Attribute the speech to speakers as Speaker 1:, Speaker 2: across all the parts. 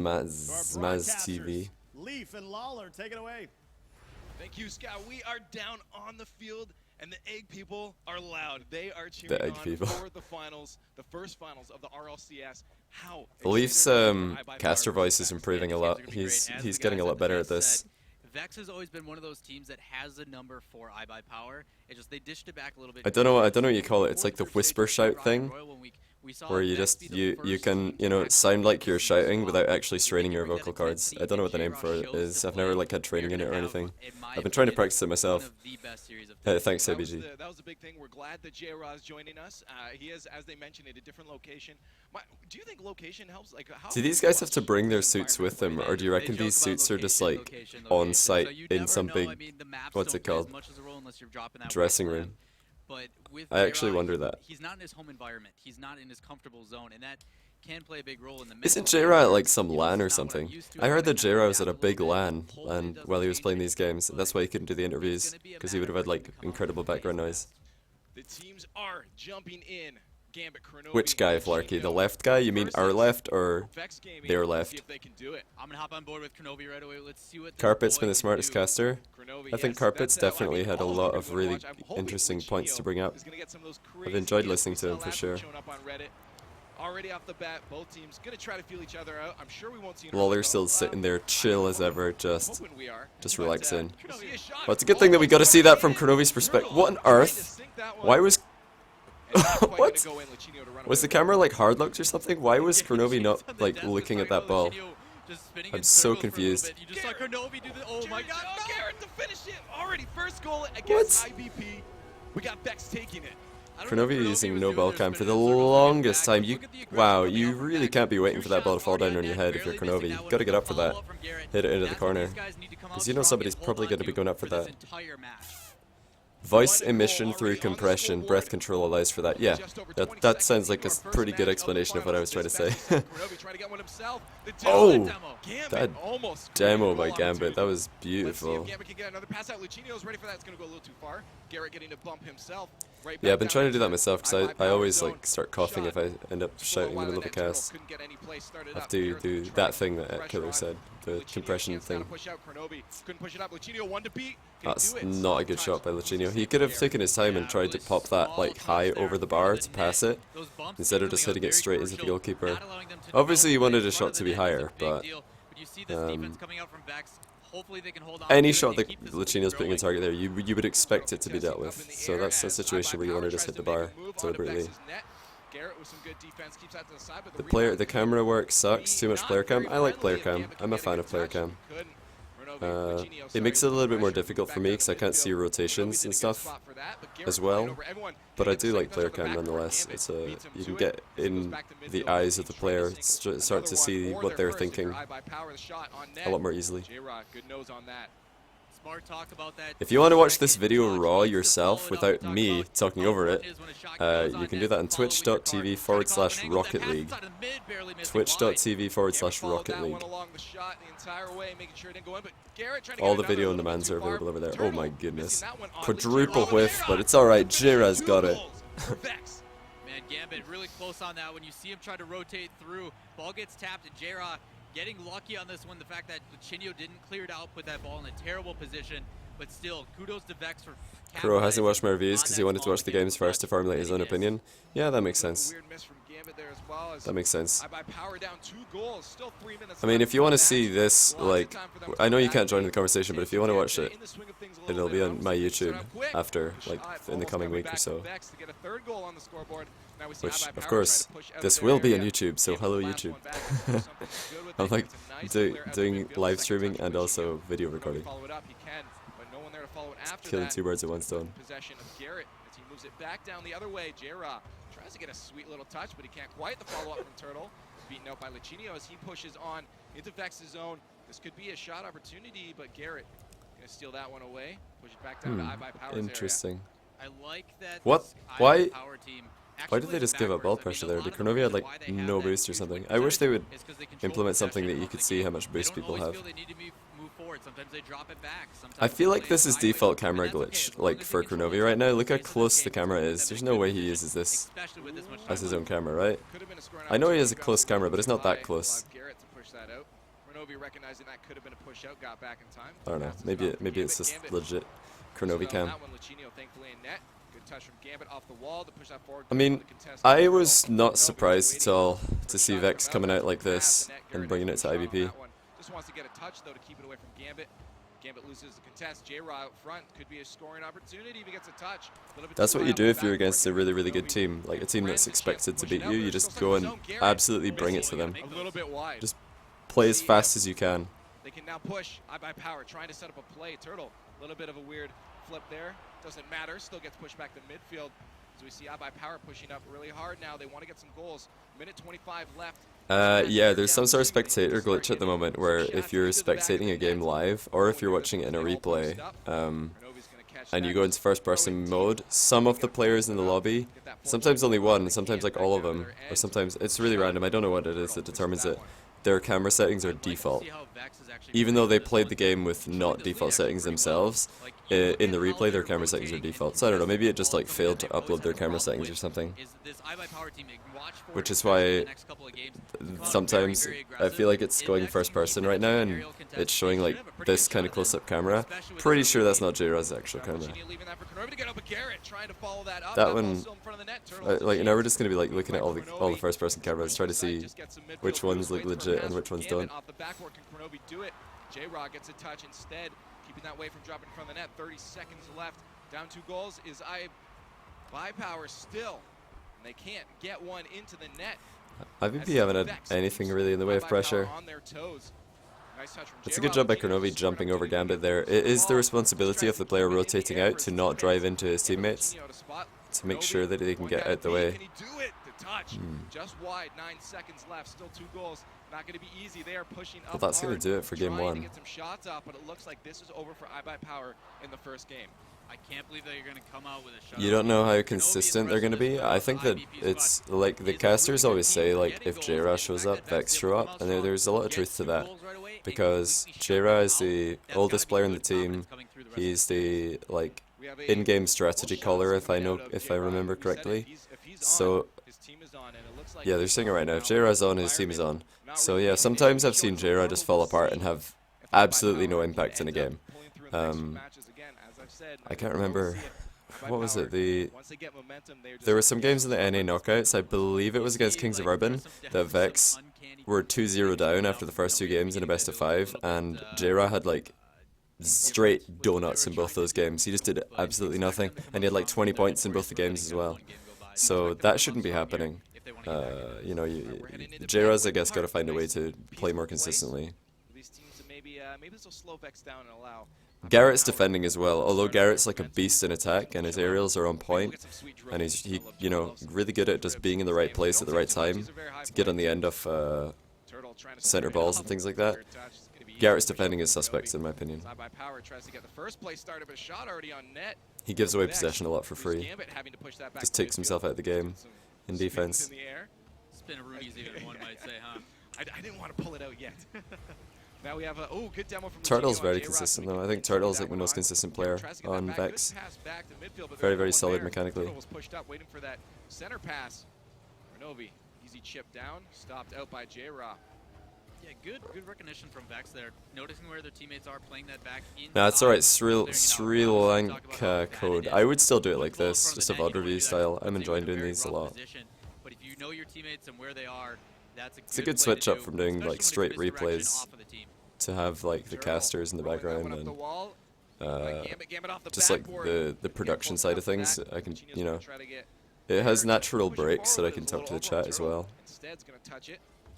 Speaker 1: Maz TV.
Speaker 2: Leaf and Lawler, take it away.
Speaker 3: Thank you, Scott. We are down on the field, and the Egg people are loud. They are cheering for the finals, the first finals of the RLCS. How
Speaker 1: the Leaf's caster voice is improving a lot. He's getting a lot better at this.
Speaker 4: Vexx has always been one of those teams that has a number for iBP power. It's just they dished it back a little bit.
Speaker 1: I don't know what you call it. It's like the whisper shout thing, where you just you can sound like you're shouting without actually straining your vocal cords. I don't know what the name for it is. I've never like had training in it or anything. I've been trying to practice it myself. Thanks, ABG.
Speaker 3: That was a big thing. We're glad that J-Raw is joining us. He is, as they mentioned, at a different location. Do you think location helps? Like,
Speaker 1: do these guys have to bring their suits with them, or do you reckon these suits are just like on site in some big, what's it called, dressing room? I actually wonder that.
Speaker 4: He's not in his home environment. He's not in his comfortable zone, and that can play a big role in the.
Speaker 1: Isn't J-Raw at like some LAN or something? I heard that J-Raw was at a big LAN and while he was playing these games, and that's why he couldn't do the interviews, because he would have had like incredible background noise.
Speaker 3: The teams are jumping in. Gambit,
Speaker 1: which guy, Flarky? The left guy? You mean our left or their left? Carpet's been the smartest caster. I think Carpet's definitely had a lot of really interesting points to bring up. I've enjoyed listening to him for sure.
Speaker 3: Already off the bat, both teams gonna try to feel each other out. I'm sure we won't see.
Speaker 1: Lawler's still sitting there, chill as ever, just relaxing. Well, it's a good thing that we got to see that from Kronovi's perspective. What on earth? Why was what? Was the camera like hard locked or something? Why was Kronovi not like looking at that ball? I'm so confused.
Speaker 3: You just saw Kronovi do the, oh my god, Garrett to finish it! Already first goal against iBP. We got Vexx taking it.
Speaker 1: Kronovi using no ball cam for the longest time. Wow, you really can't be waiting for that ball to fall down on your head if you're Kronovi. You've got to get up for that. Hit it into the corner. Because you know somebody's probably going to be going up for that. Voice emission through compression, breath control allows for that. Yeah, that sounds like a pretty good explanation of what I was trying to say. Oh, that demo by Gambit, that was beautiful. Yeah, I've been trying to do that myself because I always like start coughing if I end up shouting in the middle of a cast. I have to do that thing that Killer said, the compression thing. That's not a good shot by Luchino. He could have taken his time and tried to pop that like high over the bar to pass it, instead of just hitting it straight into the goalkeeper. Obviously you wanted a shot to be higher, but any shot that Luchino's putting in target there, you would expect it to be dealt with. So that's a situation where you want to just hit the bar deliberately. The camera work sucks. Too much player cam. I like player cam. I'm a fan of player cam. It makes it a little bit more difficult for me because I can't see rotations and stuff as well. But I do like player cam nonetheless. It's you can get in the eyes of the player, start to see what they're thinking a lot more easily. If you want to watch this video raw yourself without me talking over it, you can do that on twitch.tv/Rocket League. Twitch.tv/Rocket League. All the video on demands are available over there. Oh my goodness. Quadruple whiff, but it's alright, J-Raw's got it.
Speaker 4: Man, Gambit really close on that. When you see him try to rotate through, ball gets tapped, and J-Raw getting lucky on this one. The fact that Luchino didn't clear it out, put that ball in a terrible position, but still, kudos to Vexx for.
Speaker 1: Crow hasn't watched my reviews because he wanted to watch the games first to formulate his own opinion. Yeah, that makes sense. That makes sense. I mean, if you want to see this, like, I know you can't join the conversation, but if you want to watch it, it'll be on my YouTube after, like, in the coming week or so. Which, of course, this will be on YouTube, so hello YouTube. I'm like doing live streaming and also video recording. Killing two birds with one stone.
Speaker 3: Tries to get a sweet little touch, but he can't quite. The follow-up from Turtle. Beaten out by Luchino as he pushes on into Vexx's zone. This could be a shot opportunity, but Garrett gonna steal that one away. Push it back down to iBP Power's
Speaker 1: interesting.
Speaker 4: Area. I like that.
Speaker 1: What? Why did they just give up ball pressure there? Did Kronovi had like no boost or something? I wish they would implement something that you could see how much boost people have. I feel like this is default camera glitch, like for Kronovi right now. Look how close the camera is. There's no way he uses this as his own camera, right? I know he has a close camera, but it's not that close.
Speaker 3: Kronovi recognizing that could have been a push out, got back in time.
Speaker 1: I don't know.
Speaker 3: Passes
Speaker 1: Maybe
Speaker 3: off
Speaker 1: maybe
Speaker 3: Gambit.
Speaker 1: it's just
Speaker 3: Gambit
Speaker 1: legit
Speaker 3: pushes
Speaker 1: Kronovi
Speaker 3: out
Speaker 1: cam.
Speaker 3: that one. Lichinio thankfully in net. Good touch from Gambit off the wall to push that forward.
Speaker 1: I mean, I was not surprised at all to see Vexx coming out like this and bringing it to iBP.
Speaker 3: Just wants to get a touch though to keep it away from Gambit. Gambit loses the contest. J-Raw out front could be a scoring opportunity if he gets a touch.
Speaker 1: That's what you do if you're against a really, really good team, like a team that's expected to beat you. You just go and absolutely bring it to them.
Speaker 3: A little bit wide.
Speaker 1: Just play as fast as you can.
Speaker 3: They can now push iBP trying to set up a play. Turtle, a little bit of a weird flip there. Doesn't matter. Still gets pushed back to midfield. As we see iBP pushing up really hard now. They want to get some goals. Minute 25 left.
Speaker 1: Yeah, there's some sort of spectator glitch at the moment where if you're spectating a game live or if you're watching it in a replay, and you go into first person mode, some of the players in the lobby, sometimes only one, sometimes like all of them, or sometimes it's really random, I don't know what it is that determines it, their camera settings are default. Even though they played the game with not default settings themselves, in the replay their camera settings are default. So I don't know, maybe it just like failed to upload their camera settings or something. Which is why sometimes I feel like it's going first person right now and it's showing like this kind of close-up camera. Pretty sure that's not J-Raw's actual camera. That one, like now we're just gonna be like looking at all the first-person cameras, try to see which ones look legit and which ones don't.
Speaker 3: J-Raw gets a touch instead, keeping that way from dropping in front of the net. 30 seconds left. Down 2 goals is iBP still. And they can't get one into the net.
Speaker 1: iBP haven't had anything really in the way of pressure. It's a good job by Kronovi jumping over Gambit there. It is the responsibility of the player rotating out to not drive into his teammates, to make sure that they can get out the way.
Speaker 3: Just wide, 9 seconds left, still 2 goals. Not going to be easy. They are pushing up.
Speaker 1: Well, that's going to do it for game 1.
Speaker 3: To get some shots up, but it looks like this is over for iBP in the first game.
Speaker 4: I can't believe that you're going to come out with a shot.
Speaker 1: You don't know how consistent they're going to be. I think that it's like the casters always say, like if J-Raw shows up, Vexx show up, and there's a lot of truth to that. Because J-Raw is the oldest player in the team. He's the like in-game strategy caller, if I remember correctly. So yeah, they're saying it right now. If J-Raw's on, his team is on. So yeah, sometimes I've seen J-Raw just fall apart and have absolutely no impact in a game. I can't remember, what was it, there were some games in the NA knockouts, I believe it was against Kings of Urban, that Vexx were 2-0 down after the first 2 games in a best of 5, and J-Raw had like straight donuts in both those games. He just did absolutely nothing, and he had like 20 points in both the games as well. So that shouldn't be happening. You know, J-Raw's I guess got to find a way to play more consistently. Garrett's defending as well, although Garrett's like a beast in attack and his aerials are on point, and he's you know, really good at just being in the right place at the right time to get on the end of center balls and things like that. Garrett's defending is suspect in my opinion. He gives away possession a lot for free. Just takes himself out of the game in defense.
Speaker 4: Spin Rooney's even one might say, huh?
Speaker 3: I didn't want to pull it out yet. Now we have a good demo from
Speaker 1: Turtle's very consistent though. I think Turtle's like the most consistent player on Vexx. Very, very solid mechanically.
Speaker 3: Was pushed up, waiting for that center pass. Kronovi, easy chip down, stopped out by J-Raw.
Speaker 4: Yeah, good recognition from Vexx there, noticing where their teammates are, playing that back in.
Speaker 1: No, that's alright, Sri Lanka code. I would still do it like this, just a VOD review style. I'm enjoying doing these a lot.
Speaker 4: But if you know your teammates and where they are,
Speaker 1: it's a good switch up from doing like straight replays to have like the casters in the background and just like the production side of things. I can, you know, it has natural breaks that I can talk to the chat as well.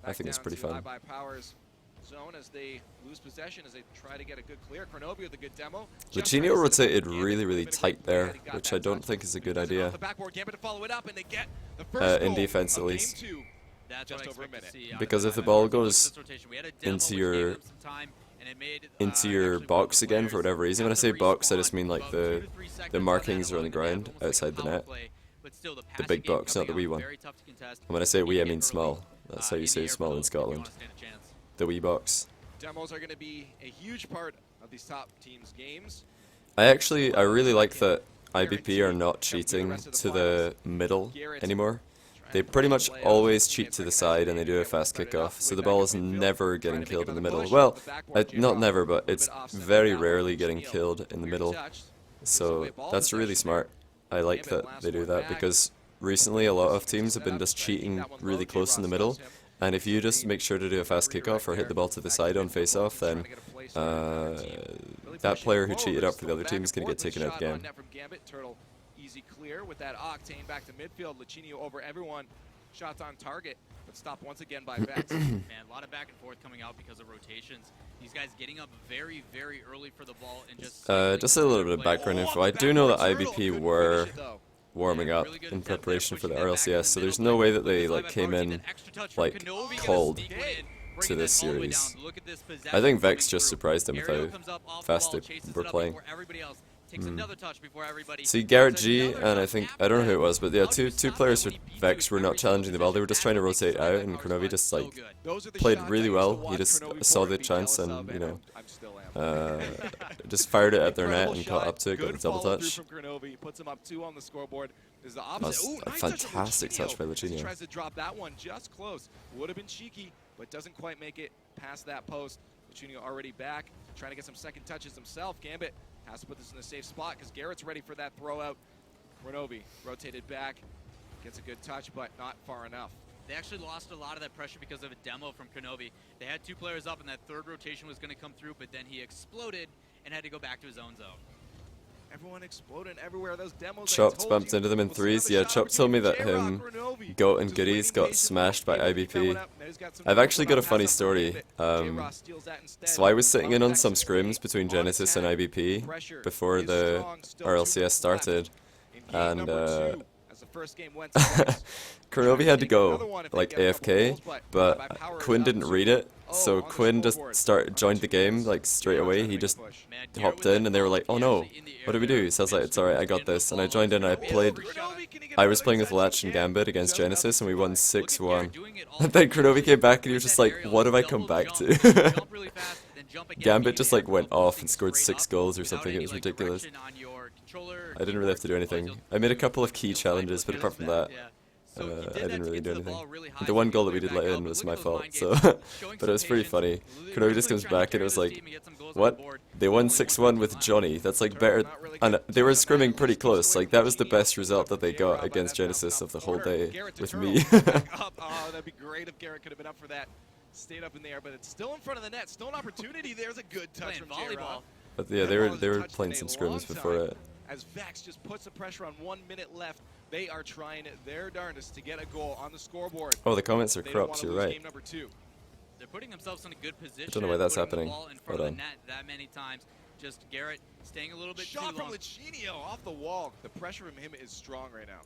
Speaker 1: I think it's pretty fun. Lichinio rotated really, really tight there, which I don't think is a good idea. In defense at least. Because if the ball goes into your box again for whatever reason, when I say box I just mean like the markings are on the ground outside the net. The big box, not the wee one. And when I say wee I mean small. That's how you say small in Scotland. The wee box.
Speaker 3: Demos are going to be a huge part of these top teams' games.
Speaker 1: I really like that iBP are not cheating to the middle anymore. they pretty much always cheat to the side and they do a fast kickoff, so the ball is never getting killed in the middle. Well, not never, but it's very rarely getting killed in the middle. So that's really smart. I like that they do that, because recently a lot of teams have been just cheating really close in the middle, and if you just make sure to do a fast kickoff or hit the ball to the side on face-off, then that player who cheated up for the other team is going to get taken out again.
Speaker 3: Easy clear with that Octane back to midfield. Lichinio over everyone. Shots on target, but stopped once again by Vexx.
Speaker 4: Man, a lot of back and forth coming out because of rotations. These guys getting up very, very early for the ball and just
Speaker 1: a little bit of background info. I do know that iBP were warming up in preparation for the RLCS, so there's no way that they like came in like cold to this series. I think Vexx just surprised them with how fast they were playing. See, Garrett G and I don't know who it was, but yeah, two players for Vexx were not challenging the ball. They were just trying to rotate out, and Kronovi just like played really well. He just saw the chance and, you know, just fired it at their net and caught up to it, got the double touch. That was a fantastic touch by Lichinio.
Speaker 3: Tries to drop that one just close. Would have been cheeky, but doesn't quite make it past that post. Lichinio already back, trying to get some second touches himself. Gambit has to put this in a safe spot because Garrett's ready for that throw out. Kronovi rotated back, gets a good touch, but not far enough.
Speaker 4: They actually lost a lot of that pressure because of a demo from Kronovi. They had two players up, and that third rotation was going to come through, but then he exploded and had to go back to his own zone.
Speaker 3: Everyone exploding everywhere. Those demos.
Speaker 1: Chopped bumped into them in threes. Yeah, Chop told me that him, Goat, and Goodies got smashed by iBP. I've actually got a funny story. So I was sitting in on some scrims between Genesis and iBP before the RLCS started, and Kronovi had to go like AFK, but Quinn didn't read it, so Quinn just joined the game like straight away. He just hopped in, and they were like, "Oh no, what do we do?" So I was like, "It's alright, I got this." And I joined in. I was playing with Latch and Gambit against Genesis, and we won 6-1. And then Kronovi came back, and he was just like, "What have I come back to?" Gambit just like went off and scored 6 goals or something. It was ridiculous. I didn't really have to do anything. I made a couple of key challenges, but apart from that, I didn't really do anything. The one goal that we did let in was my fault, so but it was pretty funny. Kronovi just comes back and it was like, what? They won 6-1 with Johnny. That's like better, and they were scrimming pretty close. Like that was the best result that they got against Genesis of the whole day with me.
Speaker 3: Oh, that'd be great if Garrett could have been up for that. Stayed up in the air, but it's still in front of the net. Still an opportunity. There's a good touch from volleyball.
Speaker 1: But yeah, they were playing some scrims before it.
Speaker 3: As Vexx just puts the pressure on 1 minute left, they are trying their darndest to get a goal on the scoreboard.
Speaker 1: Oh, the comments are corrupt. You're right.
Speaker 4: They're putting themselves in a good position.
Speaker 1: I don't know why that's happening.
Speaker 4: Hold on. That many times. Just Garrett staying a little bit
Speaker 3: Shot
Speaker 4: too
Speaker 3: from
Speaker 4: long.
Speaker 3: Lichinio off the wall. The pressure from him is strong right now.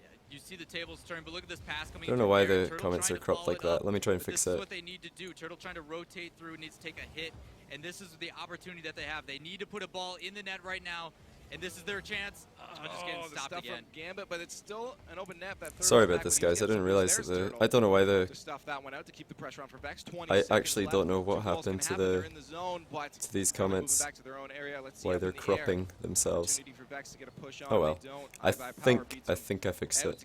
Speaker 4: Yeah, you see the tables turn, but look at this pass coming.
Speaker 1: I don't know why the comments are cropped like that. Let me try and fix it.
Speaker 4: This is what they need to do. Turtle trying to rotate through, needs to take a hit, and this is the opportunity that they have. They need to put a ball in the net right now. And this is their chance. Just getting stopped again.
Speaker 3: Gambit, but it's still an open net.
Speaker 1: Sorry about this, guys. I didn't realize that I don't know why I actually don't know what happened to these comments. Why they're cropping themselves. Oh well. I think I fixed it.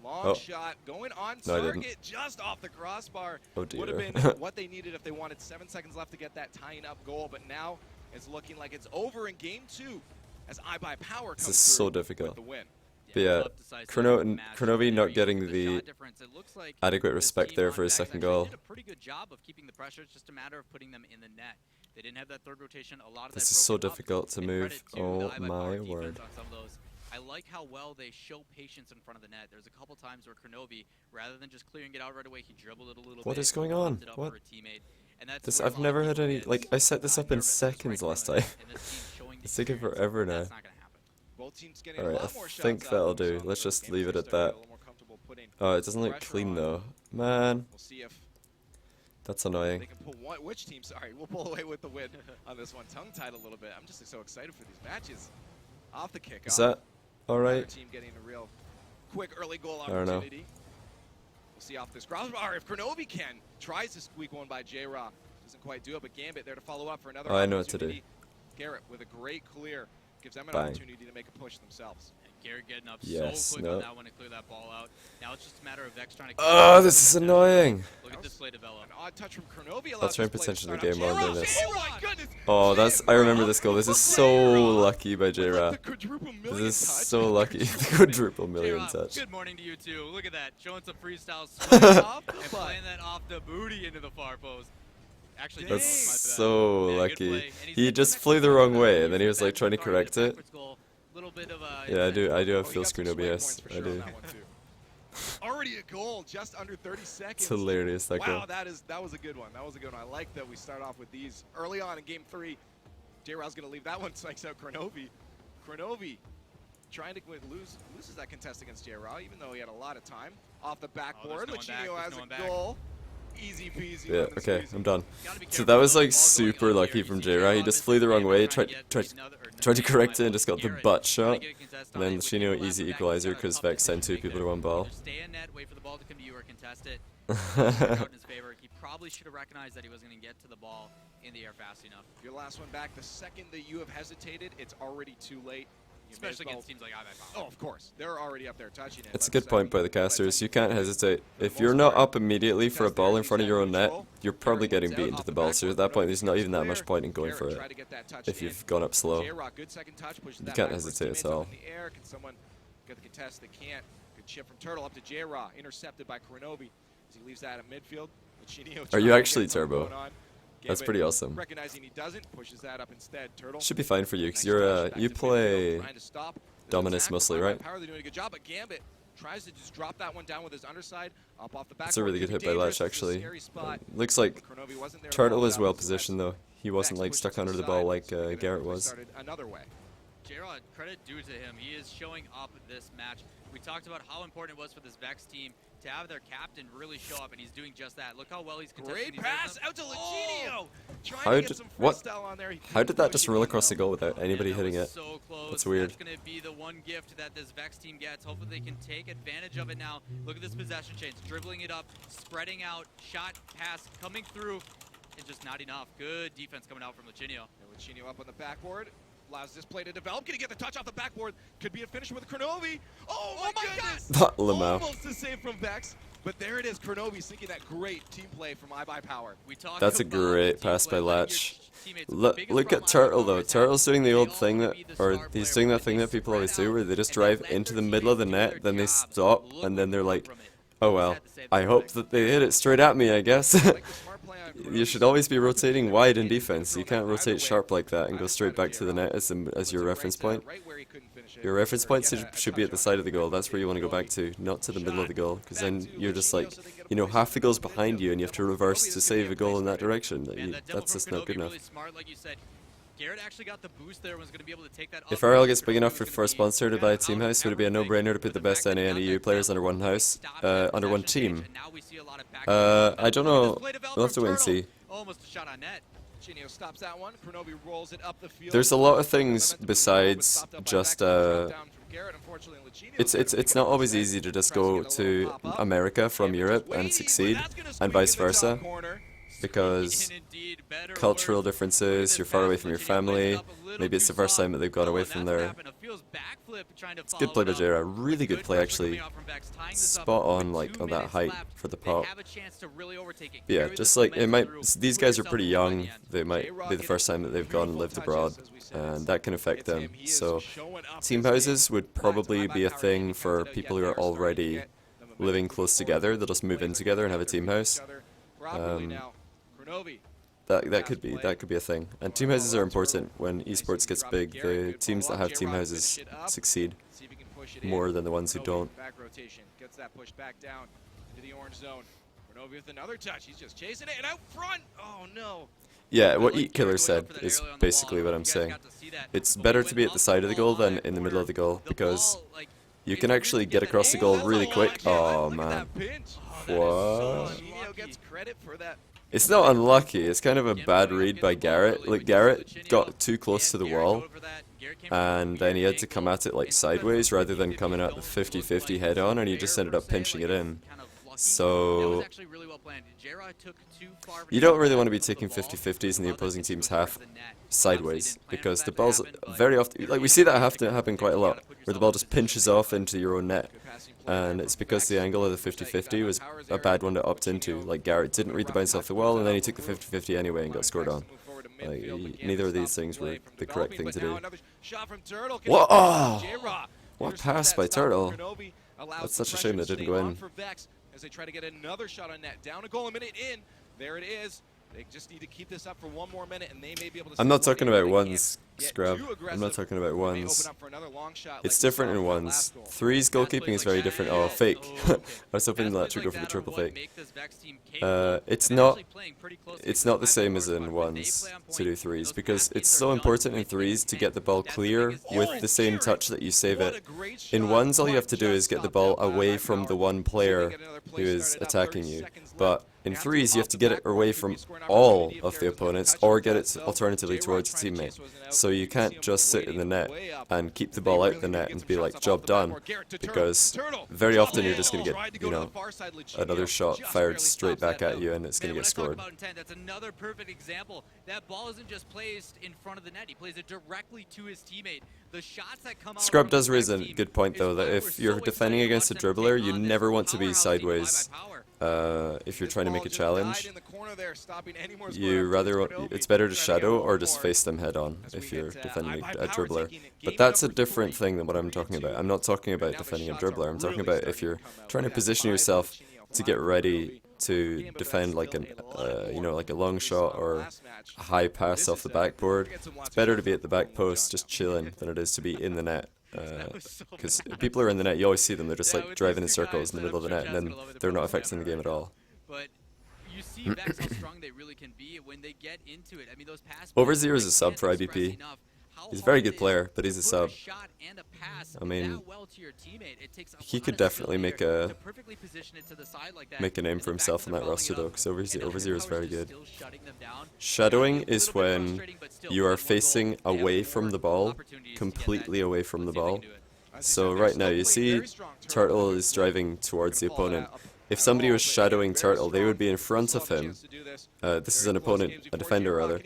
Speaker 3: Long shot going on target, just off the crossbar.
Speaker 1: Oh dear.
Speaker 3: Would have been what they needed if they wanted 7 seconds left to get that tying up goal, but now it's looking like it's over in game 2 as iBP Power comes
Speaker 1: This is so difficult.
Speaker 3: with the win.
Speaker 1: But yeah, Kronovi not getting the adequate respect there for his second goal.
Speaker 4: They did a pretty good job of keeping the pressure. It's just a matter of putting them in the net. They didn't have that third rotation. A lot of
Speaker 1: this is so difficult to move. Oh my word.
Speaker 4: I like how well they show patience in front of the net. There's a couple times where Kronovi, rather than just clearing it out right away, he dribbled it a little bit.
Speaker 1: What is going on? What?
Speaker 4: This,
Speaker 1: I've never had any, like, I set this up in seconds last time. It's taking forever now. Alright, I think that'll do. Let's just leave it at that. Oh, it doesn't look clean though. Man. That's annoying.
Speaker 3: Which team, sorry, we'll pull away with the win on this one. Tongue-tied a little bit. I'm just so excited for these matches. Off the kickoff.
Speaker 1: Is that alright?
Speaker 3: Team getting a real quick early goal
Speaker 1: I don't know.
Speaker 3: opportunity. We'll see off this crossbar if Kronovi can. Tries to squeak one by J-Raw. Doesn't quite do it, but Gambit there to follow up for another
Speaker 1: I know what to do.
Speaker 3: Garrett with a great clear. Gives them an
Speaker 1: Bang.
Speaker 3: opportunity to make a push themselves.
Speaker 4: Garrett getting up
Speaker 1: Yes,
Speaker 4: so quick
Speaker 1: no.
Speaker 4: on that one to clear that ball out. Now it's just a matter of Vexx trying to.
Speaker 1: Oh, this is annoying.
Speaker 4: Look at this play develop.
Speaker 3: An odd touch from Kronovi.
Speaker 1: I'll try and potential the game while I'm doing this.
Speaker 3: Oh my goodness!
Speaker 1: Oh, that's, I remember this goal. This is so lucky by J-Ra. This is so lucky. The quadruple million touch.
Speaker 4: Good morning to you too. Look at that, showing some freestyle swing off and playing that off the booty into the far post. Actually,
Speaker 1: That's
Speaker 4: my bad.
Speaker 1: so
Speaker 4: Yeah, good
Speaker 1: lucky.
Speaker 4: play. And he's
Speaker 1: He
Speaker 4: got
Speaker 1: just
Speaker 4: the
Speaker 1: flew the
Speaker 4: next
Speaker 1: wrong
Speaker 4: goal.
Speaker 1: way, and then he was
Speaker 4: Back
Speaker 1: like trying to
Speaker 4: regarding
Speaker 1: correct
Speaker 4: the
Speaker 1: it.
Speaker 4: backwards goal. Little bit of a
Speaker 1: Yeah, I do have
Speaker 3: Oh,
Speaker 1: a full screen OBS. I do.
Speaker 3: Already a goal, just under 30 seconds.
Speaker 1: It's hilarious, that goal.
Speaker 3: Wow, that was a good one. That was a good one. I like that we start off with these early on in game 3. J-Ra's going to leave that one, strikes out Kronovi. Kronovi trying to loses that contest against J-Ra, even though he had a lot of time. Off the backboard,
Speaker 4: there's no one
Speaker 3: Luchino
Speaker 4: back,
Speaker 3: has
Speaker 4: there's no
Speaker 3: a
Speaker 4: one back.
Speaker 3: goal. Easy peasy.
Speaker 1: Yeah,
Speaker 3: lemon
Speaker 1: okay,
Speaker 3: squeezy.
Speaker 1: I'm done.
Speaker 4: Gotta be
Speaker 1: So
Speaker 4: careful
Speaker 1: that was
Speaker 4: with the
Speaker 1: like
Speaker 4: ball going
Speaker 1: super
Speaker 4: up
Speaker 1: lucky
Speaker 4: here.
Speaker 1: from
Speaker 4: You see
Speaker 1: J-Ra. He
Speaker 4: J-Ra
Speaker 1: just flew the wrong way,
Speaker 4: trying
Speaker 1: tried to correct it and just got the
Speaker 4: Garrett
Speaker 1: butt
Speaker 4: trying
Speaker 1: shot.
Speaker 4: to get a contest
Speaker 1: And
Speaker 4: on
Speaker 1: then
Speaker 4: it with
Speaker 1: Luchino
Speaker 4: people
Speaker 1: easy
Speaker 4: left back,
Speaker 1: equalizer
Speaker 4: he's got a
Speaker 1: because
Speaker 4: tough
Speaker 1: Vexx sent 2
Speaker 4: decision
Speaker 1: people
Speaker 4: to
Speaker 1: to one
Speaker 4: make
Speaker 1: ball.
Speaker 4: there. Either stay in net, wait for the ball to come to you, or contest it. Out in his favor. He probably should have recognized that he was going to get to the ball in the air fast enough.
Speaker 3: Your last one back, the second that you have hesitated, it's already too late. You may as
Speaker 4: Especially
Speaker 3: well-
Speaker 4: against teams like iBP.
Speaker 3: Oh, of course. They're already up there touching it.
Speaker 1: It's a
Speaker 3: but
Speaker 1: good point by the
Speaker 3: second-
Speaker 1: casters. You can't hesitate. If you're not up immediately for a ball in front of your own net, you're probably getting beaten to the ball. So at that point, there's not even that much point in going for it
Speaker 3: Tried to get that touch
Speaker 1: if
Speaker 3: in.
Speaker 1: you've gone up slow.
Speaker 3: J-Rock, good second touch, pushes that
Speaker 1: can't
Speaker 3: backwards.
Speaker 1: hesitate at
Speaker 3: Teammates up
Speaker 1: all.
Speaker 3: in the air. Can someone get the contest? They can't. Good chip from Turtle up to J-Rock, intercepted by Kronovi as he leaves that at midfield. Luchino
Speaker 1: Are
Speaker 3: trying
Speaker 1: you
Speaker 3: to
Speaker 1: actually
Speaker 3: get something
Speaker 1: Turbo?
Speaker 3: going on.
Speaker 1: That's
Speaker 3: Gambit
Speaker 1: pretty awesome.
Speaker 3: Recognizing he doesn't, pushes that up instead. Turtle.
Speaker 1: Should be fine for you because
Speaker 3: Nice touch back
Speaker 1: you
Speaker 3: to
Speaker 1: play
Speaker 3: midfield, trying to stop the
Speaker 1: Dominus
Speaker 3: attack
Speaker 1: mostly,
Speaker 3: from
Speaker 1: right?
Speaker 3: Power. They're doing a good job, but Gambit tries to just drop that one down with his underside up off the back.
Speaker 1: It's a really good hit by Latch actually. Looks like
Speaker 3: Kronovi wasn't there.
Speaker 1: Turtle was
Speaker 3: That
Speaker 1: well
Speaker 3: was
Speaker 1: positioned
Speaker 3: Vexx.
Speaker 1: though. He wasn't
Speaker 3: Vexx
Speaker 1: like
Speaker 3: pushed
Speaker 1: stuck
Speaker 3: to the
Speaker 1: under the
Speaker 3: side,
Speaker 1: ball like
Speaker 3: so
Speaker 1: Garrett was.
Speaker 3: started another way.
Speaker 4: J-Rod, credit due to him. He is showing up this match. We talked about how important it was for this Vexx team to have their captain really show up, and he's doing just that. Look how well he's contesting
Speaker 3: Great
Speaker 4: these
Speaker 3: pass
Speaker 4: rhythms.
Speaker 3: out to Luchino. Trying
Speaker 1: How
Speaker 3: to
Speaker 1: did-
Speaker 3: get some
Speaker 1: what?
Speaker 3: freestyle on there. He
Speaker 1: How did
Speaker 3: couldn't
Speaker 1: that
Speaker 3: push
Speaker 1: just
Speaker 3: it
Speaker 1: roll
Speaker 3: in,
Speaker 1: across the
Speaker 3: though.
Speaker 1: goal without anybody
Speaker 4: Man, that
Speaker 1: hitting
Speaker 4: was
Speaker 1: it?
Speaker 4: so close.
Speaker 1: That's weird.
Speaker 4: That's going to be the one gift that this Vexx team gets. Hopefully they can take advantage of it now. Look at this possession change. Dribbling it up, spreading out, shot, pass, coming through, and just not enough. Good defense coming out from Luchino.
Speaker 3: And Luchino up on the backboard. Allows this play to develop. Can he get the touch off the backboard? Could be a finish with Kronovi. Oh my goodness!
Speaker 1: Lamau.
Speaker 3: Almost a save from Vexx. But there it is, Kronovi sinking that great team play from iBP Power.
Speaker 4: We talked
Speaker 1: That's a
Speaker 4: about
Speaker 1: great
Speaker 4: team
Speaker 1: pass
Speaker 4: play,
Speaker 1: by
Speaker 4: letting your
Speaker 1: Latch.
Speaker 4: teammates-
Speaker 1: Look,
Speaker 4: biggest
Speaker 1: look at
Speaker 4: problem
Speaker 1: Turtle
Speaker 4: iBP
Speaker 1: though.
Speaker 4: always
Speaker 1: Turtle's doing the
Speaker 4: they
Speaker 1: old
Speaker 4: all
Speaker 1: thing
Speaker 4: wanna
Speaker 1: that,
Speaker 4: be the
Speaker 1: or
Speaker 4: star
Speaker 1: he's
Speaker 4: player,
Speaker 1: doing that
Speaker 4: but
Speaker 1: thing
Speaker 4: they
Speaker 1: that people
Speaker 4: spread
Speaker 1: always do,
Speaker 4: out
Speaker 1: where they just
Speaker 4: and
Speaker 1: drive
Speaker 4: let
Speaker 1: into
Speaker 4: their
Speaker 1: the middle of the
Speaker 4: teammates do
Speaker 1: net,
Speaker 4: their
Speaker 1: then they
Speaker 4: job.
Speaker 1: stop,
Speaker 4: Look
Speaker 1: and then
Speaker 4: what
Speaker 1: they're
Speaker 4: we
Speaker 1: like,
Speaker 4: got from it.
Speaker 1: oh
Speaker 4: Always
Speaker 1: well,
Speaker 4: had to save
Speaker 1: I
Speaker 4: the
Speaker 1: hope
Speaker 4: play.
Speaker 1: that they hit it straight at me, I guess.
Speaker 3: Like the smart play on
Speaker 1: You
Speaker 3: Kronovi's
Speaker 1: should always be
Speaker 3: smart
Speaker 1: rotating
Speaker 3: position.
Speaker 1: wide in
Speaker 3: He could've
Speaker 1: defense.
Speaker 3: thrown
Speaker 1: You
Speaker 3: that
Speaker 1: can't
Speaker 3: either
Speaker 1: rotate
Speaker 3: way.
Speaker 1: sharp like that and
Speaker 3: Right
Speaker 1: go
Speaker 3: side
Speaker 1: straight
Speaker 3: of
Speaker 1: back to the
Speaker 3: J-Rock.
Speaker 1: net as your
Speaker 3: Puts it
Speaker 1: reference
Speaker 3: right
Speaker 1: point.
Speaker 3: right where he couldn't finish it.
Speaker 1: Your reference
Speaker 3: Or
Speaker 1: point
Speaker 3: get a
Speaker 1: should be at the
Speaker 3: touch
Speaker 1: side
Speaker 3: on
Speaker 1: of the
Speaker 3: it.
Speaker 1: goal. That's where you want to go back to, not to the middle of the goal, because then you're just like, you know, half the goal's behind you and you have to reverse to save a goal in that direction.
Speaker 4: Man, that demo
Speaker 1: That's
Speaker 4: from
Speaker 1: just not good
Speaker 4: Kronovi
Speaker 1: enough.
Speaker 4: really smart, like you said. Garrett actually got the boost there, was going to be able to take that
Speaker 1: If
Speaker 4: up.
Speaker 1: RL gets big enough
Speaker 4: Kronovi was
Speaker 1: for a
Speaker 4: gonna
Speaker 1: sponsor to
Speaker 4: be
Speaker 1: buy a
Speaker 4: out
Speaker 1: team
Speaker 4: of
Speaker 1: house, would it be a
Speaker 4: everything.
Speaker 1: no-brainer to put
Speaker 4: But
Speaker 1: the
Speaker 4: the
Speaker 1: best
Speaker 4: fact that
Speaker 1: NA
Speaker 4: he
Speaker 1: and
Speaker 4: got
Speaker 1: EU
Speaker 4: that
Speaker 1: players
Speaker 4: demo
Speaker 1: under one house,
Speaker 4: stopped that
Speaker 1: under one
Speaker 4: possession change,
Speaker 1: team?
Speaker 4: and now we see a lot of back
Speaker 1: I don't know.
Speaker 4: This play developed
Speaker 1: We'll have to
Speaker 4: from
Speaker 1: wait and
Speaker 4: Turtle.
Speaker 1: see.
Speaker 4: Almost a shot on net.
Speaker 3: Luchino stops that one. Kronovi rolls it up the field.
Speaker 1: There's a lot of things
Speaker 3: Momentum was
Speaker 1: besides
Speaker 3: stopped up by
Speaker 1: just
Speaker 3: Vexx. Drop down from Garrett, unfortunately, Luchino
Speaker 1: it's
Speaker 3: started to
Speaker 1: it's
Speaker 3: pick
Speaker 1: not
Speaker 3: up
Speaker 1: always
Speaker 3: the
Speaker 1: easy to just
Speaker 3: tries to
Speaker 1: go
Speaker 3: get a little
Speaker 1: to
Speaker 3: pop up.
Speaker 1: America from
Speaker 3: Gambit
Speaker 1: Europe
Speaker 3: just waiting,
Speaker 1: and
Speaker 3: but
Speaker 1: succeed,
Speaker 3: that's gonna
Speaker 1: and
Speaker 3: squeeze
Speaker 1: vice
Speaker 3: in the top
Speaker 1: versa,
Speaker 3: corner.
Speaker 1: because
Speaker 4: And indeed, better
Speaker 1: cultural
Speaker 4: work.
Speaker 1: differences, you're far away from your family, maybe it's the first time that they've gone away from their... It's good play by J-Ra, really good play actually, spot on like on that height for the pop. Yeah, just like, it might, these guys are pretty young, they might be the first time that they've gone and lived abroad, and that can affect them, so team houses would probably be a thing for people who are already living close together, they'll just move in together and have a team house. That could be a thing. And team houses are important when esports gets big. The teams that have team houses succeed more than the ones who don't.
Speaker 3: Back rotation gets that push back down into the orange zone. Kronovi with another touch. He's just chasing it and out front. Oh no.
Speaker 1: Yeah, what Eat Killer said is basically what I'm saying. It's better to be at the side of the goal than in the middle of the goal, because you can actually get across the goal really quick. Oh man. What?
Speaker 3: Luchino gets credit for that.
Speaker 1: It's not unlucky, it's kind of a bad read by Garrett. Like, Garrett got too close to the wall, and then he had to come at it like sideways rather than coming at the 50-50 head on, and he just ended up pinching it in. So
Speaker 4: That was actually really well planned. J-Rod took too far.
Speaker 1: you don't really want to be taking 50-50s in the opposing team's half sideways, because the ball's very often, like we see that happen quite a lot, where the ball just pinches off into your own net, and it's because the angle of the 50-50 was a bad one to opt into. Like Garrett didn't read the bounce off the wall, and then he took the 50-50 anyway and got scored on. Like, neither of these things were the correct thing to do. What? Oh! What pass by Turtle? That's such a shame that didn't go in.
Speaker 3: As they try to get another shot on net. Down a goal, a minute in. There it is. They just need to keep this up for one more minute, and they may be able to.
Speaker 1: I'm not talking about ones, Scrub. I'm not talking about ones. It's different in ones. Threes goalkeeping is very different. Oh, fake. I was hoping that would go for the triple fake. It's not the same as in ones to do threes, because it's so important in threes to get the ball clear with the same touch that you save it. In ones, all you have to do is get the ball away from the one player who is attacking you. But in threes, you have to get it away from all of the opponents, or get it alternatively towards your teammate. So you can't just sit in the net and keep the ball out the net and be like, job done, because very often you're just going to get, you know, another shot fired straight back at you and it's going to get scored.
Speaker 4: That's another perfect example. That ball isn't just placed in front of the net, he plays it directly to his teammate. The shots that come out
Speaker 1: Scrub does raise a good point though, that if you're defending against a dribbler, you never want to be sideways. If you're trying to make a challenge, it's better to shadow or just face them head on if you're defending a dribbler. But that's a different thing than what I'm talking about. I'm not talking about defending a dribbler. I'm talking about if you're trying to position yourself to get ready to defend like an you know, like a long shot or a high pass off the backboard. It's better to be at the back post just chilling than it is to be in the net. Because people are in the net, you always see them, they're just like driving in circles in the middle of the net, and then they're not affecting the game at all.
Speaker 4: But you see Vexx how strong they really can be when they get into it. I mean, those pass
Speaker 1: Overzeer is a sub for iBP. He's a very good player, but he's a sub. I mean, he could definitely make a name for himself on that roster though, because Overzeer is very good. Shadowing is when you are facing away from the ball, completely away from the ball. So right now you see Turtle is driving towards the opponent. If somebody was shadowing Turtle, they would be in front of him. This is an opponent, a defender rather.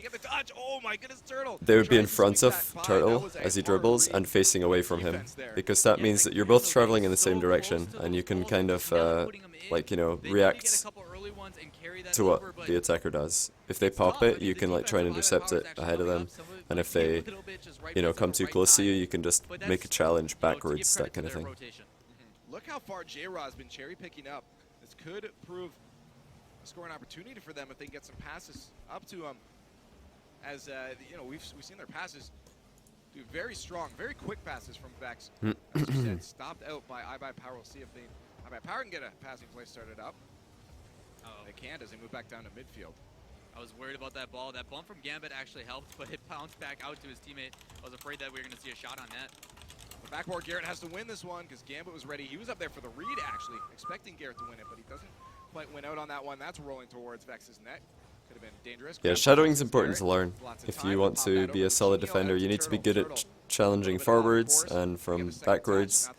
Speaker 1: They would be in front of Turtle as he dribbles and facing away from him, because that means that you're both traveling in the same direction and you can kind of like, you know, react to what the attacker does. If they pop it, you can like try and intercept it ahead of them, and if they, you know, come too close to you, you can just make a challenge backwards, that kind of thing.
Speaker 3: Look how far J-Rod's been cherry picking up. This could prove a scoring opportunity for them if they can get some passes up to them. As you know, we've seen their passes do very strong, very quick passes from Vexx. As you said, stopped out by iBP. We'll see if iBP can get a passing play started up. They can't as they move back down to midfield.
Speaker 4: I was worried about that ball. That bump from Gambit actually helped, but it bounced back out to his teammate. I was afraid that we were going to see a shot on net.
Speaker 3: The backboard, Garrett has to win this one because Gambit was ready. He was up there for the read, actually, expecting Garrett to win it, but he doesn't quite win out on that one. That's rolling towards Vex's net. Could have been dangerous.
Speaker 1: Yeah, shadowing's important to learn. If you want to be a solid defender, you need to be good at challenging forwards and from backwards,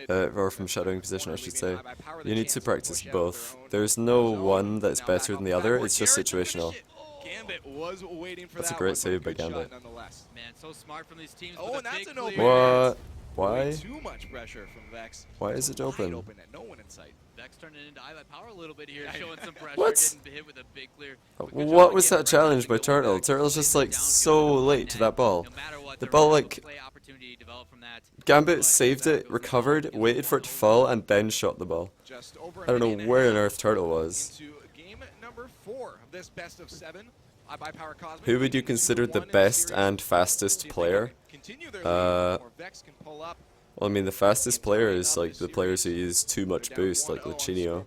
Speaker 1: or from shadowing position, I should say. You need to practice both. There's no one that's better than the other, it's just situational. That's a great save by Gambit.
Speaker 4: Man, so smart from these teams.
Speaker 3: Oh, and that's an open.
Speaker 1: What? Why?
Speaker 3: Too much pressure from Vexx.
Speaker 1: Why is it open?
Speaker 3: No one in sight.
Speaker 4: Vexx turned it into iBP a little bit here, showing some pressure.
Speaker 1: What?
Speaker 4: Getting hit with a big clear.
Speaker 1: What was that challenge by Turtle? Turtle's just like so late to that ball. The ball, like, Gambit saved it, recovered, waited for it to fall, and then shot the ball. I don't know where on earth Turtle was.
Speaker 3: Game number 4 of this best of 7.
Speaker 1: Who would you consider the best and fastest player? Well, I mean, the fastest player is like the players who use too much boost, like Lichinio.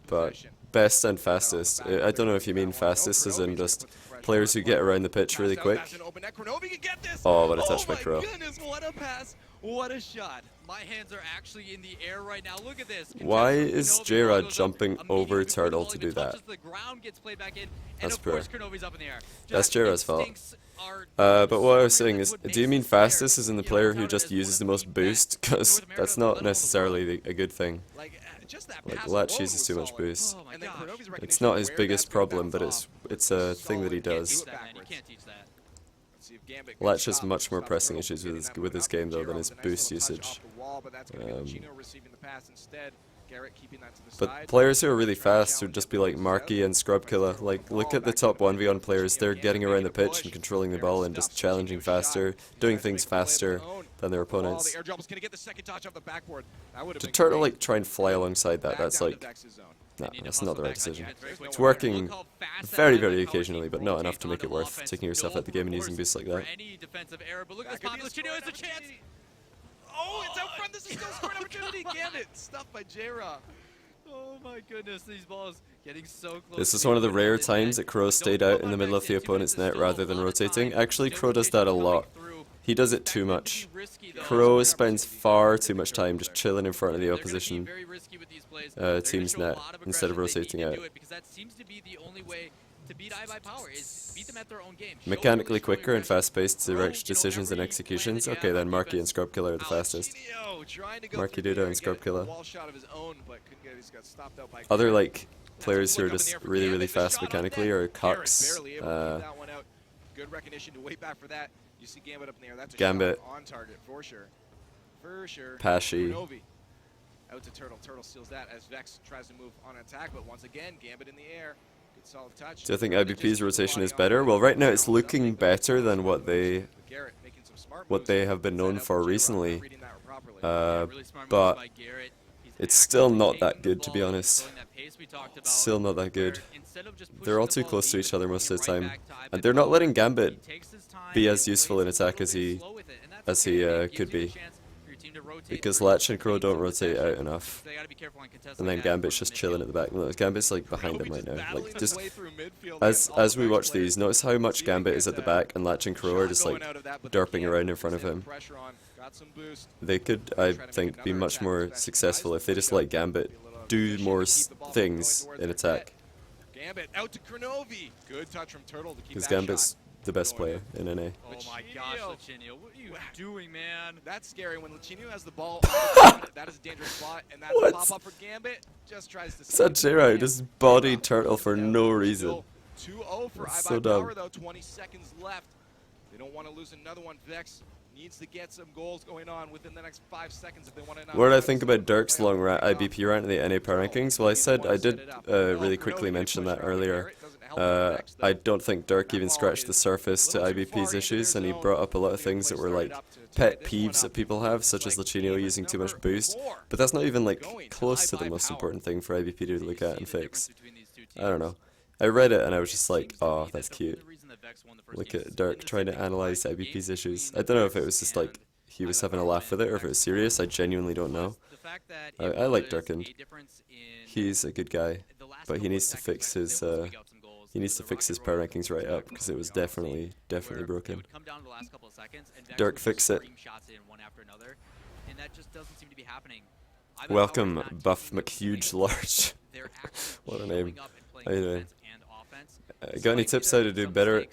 Speaker 1: But best and fastest, I don't know if you mean fastest as in just players who get around the pitch really quick. Oh, what a touch by Crow.
Speaker 3: What a pass, what a shot.
Speaker 4: My hands are actually in the air right now. Look at this.
Speaker 1: Why is J-Rod jumping over Turtle to do that? That's poor. That's J-Rod's fault. But what I was saying is, do you mean fastest as in the player who just uses the most boost? Because that's not necessarily a good thing.
Speaker 3: just that
Speaker 1: Like
Speaker 3: pass
Speaker 1: Latch
Speaker 3: alone
Speaker 1: uses
Speaker 3: was
Speaker 1: too much
Speaker 3: solid.
Speaker 1: boost.
Speaker 4: Oh my
Speaker 3: And then
Speaker 4: gosh.
Speaker 3: Kronovi's
Speaker 1: It's
Speaker 3: recognition
Speaker 1: not
Speaker 3: of
Speaker 1: his
Speaker 3: where
Speaker 1: biggest
Speaker 3: that's gonna
Speaker 1: problem, but
Speaker 3: bounce
Speaker 1: it's
Speaker 3: off.
Speaker 1: a thing that he
Speaker 3: Solid. Can't
Speaker 1: does.
Speaker 3: do it
Speaker 4: That, man. You
Speaker 3: backwards.
Speaker 4: can't teach that.
Speaker 3: Let's see if Gambit
Speaker 1: Latch
Speaker 3: can
Speaker 1: has
Speaker 3: stop-
Speaker 1: much more
Speaker 3: stop
Speaker 1: pressing
Speaker 3: Turtle
Speaker 1: issues
Speaker 3: from
Speaker 1: with
Speaker 3: getting
Speaker 1: his
Speaker 3: that move
Speaker 1: game
Speaker 3: up.
Speaker 1: though than
Speaker 3: J-Rob
Speaker 1: his
Speaker 3: with a nice
Speaker 1: boost
Speaker 3: little touch
Speaker 1: usage.
Speaker 3: off the wall, but that's gonna be Luchino receiving the pass instead. Garrett keeping that to the
Speaker 1: But
Speaker 3: side.
Speaker 1: players who are really fast would just be like Marky and Scrub Killer. Like, look at the top 1v1 players, they're getting around the pitch and controlling the ball and just challenging faster, doing things faster than their opponents.
Speaker 3: The airdrop was gonna get the second touch off the backboard. That would have
Speaker 1: To
Speaker 3: been
Speaker 1: Turtle
Speaker 3: great.
Speaker 1: like try and fly alongside that,
Speaker 3: Back
Speaker 1: that's
Speaker 3: down to
Speaker 1: like,
Speaker 3: Vex's zone.
Speaker 1: nah,
Speaker 4: Need to
Speaker 1: that's
Speaker 4: hustle
Speaker 1: not the right
Speaker 4: back.
Speaker 1: decision.
Speaker 3: There's no
Speaker 1: It's
Speaker 3: one
Speaker 1: working
Speaker 4: Look how fast that
Speaker 1: very,
Speaker 4: is,
Speaker 1: very
Speaker 4: like how he
Speaker 1: occasionally, but not enough
Speaker 4: rotates
Speaker 1: to make it
Speaker 4: onto
Speaker 1: worth
Speaker 4: offense.
Speaker 1: taking yourself
Speaker 4: No
Speaker 1: out the game and
Speaker 4: remorse
Speaker 1: using boosts like
Speaker 4: for
Speaker 1: that.
Speaker 4: any defensive error, but look at
Speaker 3: That
Speaker 4: this
Speaker 3: could be
Speaker 4: pop.
Speaker 3: a
Speaker 4: Luchino has a
Speaker 3: scoring
Speaker 4: chance.
Speaker 3: opportunity. Oh, it's out front. This is still a scoring opportunity. Gambit stuffed by J-Rob.
Speaker 4: Oh my goodness, these balls getting so close.
Speaker 1: This is
Speaker 4: to
Speaker 1: one of the
Speaker 4: being
Speaker 1: rare
Speaker 4: defended,
Speaker 1: times
Speaker 4: man.
Speaker 1: that Crow
Speaker 4: Don't
Speaker 1: stayed
Speaker 4: come
Speaker 1: out in
Speaker 4: on
Speaker 1: the middle
Speaker 4: Vexx
Speaker 1: of the
Speaker 4: yet. 2
Speaker 1: opponent's
Speaker 4: minutes is
Speaker 1: net rather
Speaker 4: still
Speaker 1: than
Speaker 4: a lot of
Speaker 1: rotating.
Speaker 4: time.
Speaker 1: Actually,
Speaker 4: No
Speaker 1: Crow does that a
Speaker 4: rotation
Speaker 1: lot.
Speaker 4: coming through.
Speaker 1: He does it
Speaker 4: That
Speaker 1: too
Speaker 4: could be
Speaker 1: much.
Speaker 4: risky, though.
Speaker 1: Crow spends far too much time just chilling in front of the
Speaker 4: They're gonna be
Speaker 1: opposition
Speaker 4: very risky with these plays. They're gonna
Speaker 1: team's
Speaker 4: show a
Speaker 1: net
Speaker 4: lot of
Speaker 1: instead of
Speaker 4: aggression. They
Speaker 1: rotating
Speaker 4: need to
Speaker 1: out.
Speaker 4: do it because that seems to be the only way to beat iBP Power is beat them at their own game. Show
Speaker 1: Mechanically
Speaker 4: really strong
Speaker 1: quicker and
Speaker 4: aggression.
Speaker 1: fast-paced
Speaker 4: Throw,
Speaker 1: direct
Speaker 4: you know,
Speaker 1: decisions and
Speaker 4: every
Speaker 1: executions.
Speaker 4: play that
Speaker 1: Okay,
Speaker 4: you have
Speaker 1: then
Speaker 4: on
Speaker 1: Marky and
Speaker 4: defense.
Speaker 1: Scrub Killer are the
Speaker 4: Ouch.
Speaker 1: fastest.
Speaker 3: Luchino trying to go
Speaker 1: Marky
Speaker 3: through
Speaker 1: Duda
Speaker 3: there
Speaker 1: and Scrub
Speaker 3: get a
Speaker 1: Killer.
Speaker 3: wall shot of his own, but couldn't get it. He's got stopped out by
Speaker 1: Other
Speaker 3: Garrett.
Speaker 1: like
Speaker 3: That's a
Speaker 1: players who
Speaker 3: flick
Speaker 1: are
Speaker 3: up in
Speaker 1: just
Speaker 3: the air for
Speaker 1: really,
Speaker 3: Gambit.
Speaker 1: really
Speaker 3: The
Speaker 1: fast
Speaker 3: shot on
Speaker 1: mechanically
Speaker 3: net.
Speaker 1: are
Speaker 3: Garrett
Speaker 1: Cox.
Speaker 3: barely able to keep that one out. Good recognition to wait back for that. You see Gambit up in the air. That's a
Speaker 1: Gambit.
Speaker 3: shot on target for sure. For sure.
Speaker 1: Pashy.
Speaker 3: Kronovi out to Turtle. Turtle steals that as Vexx tries to move on attack, but once again, Gambit in the air. Good solid touch.
Speaker 1: Do I think
Speaker 3: And it just
Speaker 1: IBP's
Speaker 3: keeps
Speaker 1: rotation is
Speaker 3: relying on
Speaker 1: better?
Speaker 3: the
Speaker 1: Well, right now
Speaker 3: balance
Speaker 1: it's
Speaker 3: up.
Speaker 1: looking
Speaker 3: But
Speaker 1: better than
Speaker 3: smart
Speaker 1: what
Speaker 3: moves
Speaker 1: they
Speaker 3: with Garrett making some smart
Speaker 1: what
Speaker 3: moves.
Speaker 1: they have been
Speaker 3: Set
Speaker 1: known
Speaker 3: up
Speaker 1: for
Speaker 3: J-Rob,
Speaker 1: recently.
Speaker 3: reading that properly.
Speaker 4: Yeah, really smart
Speaker 1: but
Speaker 4: moves by Garrett. He's
Speaker 1: it's still
Speaker 4: actively
Speaker 1: not that
Speaker 4: taking the
Speaker 1: good, to be
Speaker 4: ball and
Speaker 1: honest.
Speaker 4: controlling that pace we talked about,
Speaker 1: Still not that good.
Speaker 4: where instead of just
Speaker 1: They're
Speaker 4: pushing
Speaker 1: all
Speaker 4: the
Speaker 1: too
Speaker 4: ball
Speaker 1: close to
Speaker 4: deep
Speaker 1: each other
Speaker 4: and
Speaker 1: most of the
Speaker 4: bringing it
Speaker 1: time.
Speaker 4: right back to
Speaker 1: And
Speaker 4: iBP
Speaker 1: they're not
Speaker 4: Power,
Speaker 1: letting
Speaker 4: he
Speaker 1: Gambit
Speaker 4: takes his time
Speaker 1: be
Speaker 4: and
Speaker 1: as useful in
Speaker 4: plays
Speaker 1: attack
Speaker 4: a
Speaker 1: as
Speaker 4: little
Speaker 1: he
Speaker 4: bit slow with it, and that's
Speaker 1: as
Speaker 4: okay.
Speaker 1: he
Speaker 4: It gives
Speaker 1: could
Speaker 4: you
Speaker 1: be.
Speaker 4: the chance for your team to rotate
Speaker 1: Because
Speaker 4: through
Speaker 1: Latch and Crow
Speaker 4: and
Speaker 1: don't
Speaker 4: gain some
Speaker 1: rotate
Speaker 4: possession.
Speaker 1: out enough.
Speaker 4: So they gotta be careful on contests
Speaker 1: And
Speaker 4: like
Speaker 1: then
Speaker 4: that
Speaker 1: Gambit's
Speaker 4: towards
Speaker 1: just chilling at the back. Look, Gambit's like behind him right now. Like just as we watch these, notice how much Gambit is at the back and Latch and Crow are just like derping around in front of him. They could, I think, be much more successful if they just let Gambit do more things in attack.
Speaker 3: Gambit out to Kronovi. Good touch from Turtle to keep
Speaker 1: Because
Speaker 3: that
Speaker 1: Gambit's
Speaker 3: shot.
Speaker 1: the best player in NA.
Speaker 4: Oh my gosh, Luchino, what are you doing, man?
Speaker 3: That's scary when Luchino has the ball. That is a dangerous spot, and that's
Speaker 1: What?
Speaker 3: a pop up for Gambit. Just tries to.
Speaker 1: It's that J-Row just bodied Turtle for no reason.
Speaker 3: 2-0 for
Speaker 1: That's
Speaker 3: iBP
Speaker 1: so dumb.
Speaker 3: Power though. 20 seconds left. They don't want to lose another one. Vexx needs to get some goals going on within the next 5 seconds if they want to.
Speaker 1: What did I think about Dirk's long IBP rant in the NA Power Rankings? Well, I did really quickly mention that earlier. I don't think Dirk even scratched the surface to IBP's issues, and he brought up a lot of things that were like pet peeves that people have, such as Luchino using too much boost. But that's not even like close to the most important thing for IBP to look at and fix. I don't know. I read it and I was just like, oh, that's cute. Look at Dirk trying to analyze IBP's issues. I don't know if it was just like he was having a laugh with it or if it was serious. I genuinely don't know. I like Durkin. He's a good guy, but he needs to fix his power rankings right up because it was definitely broken. Dirk, fix it. Welcome, Buff McHuge Large. What a name. How you doing? Got any tips how to do better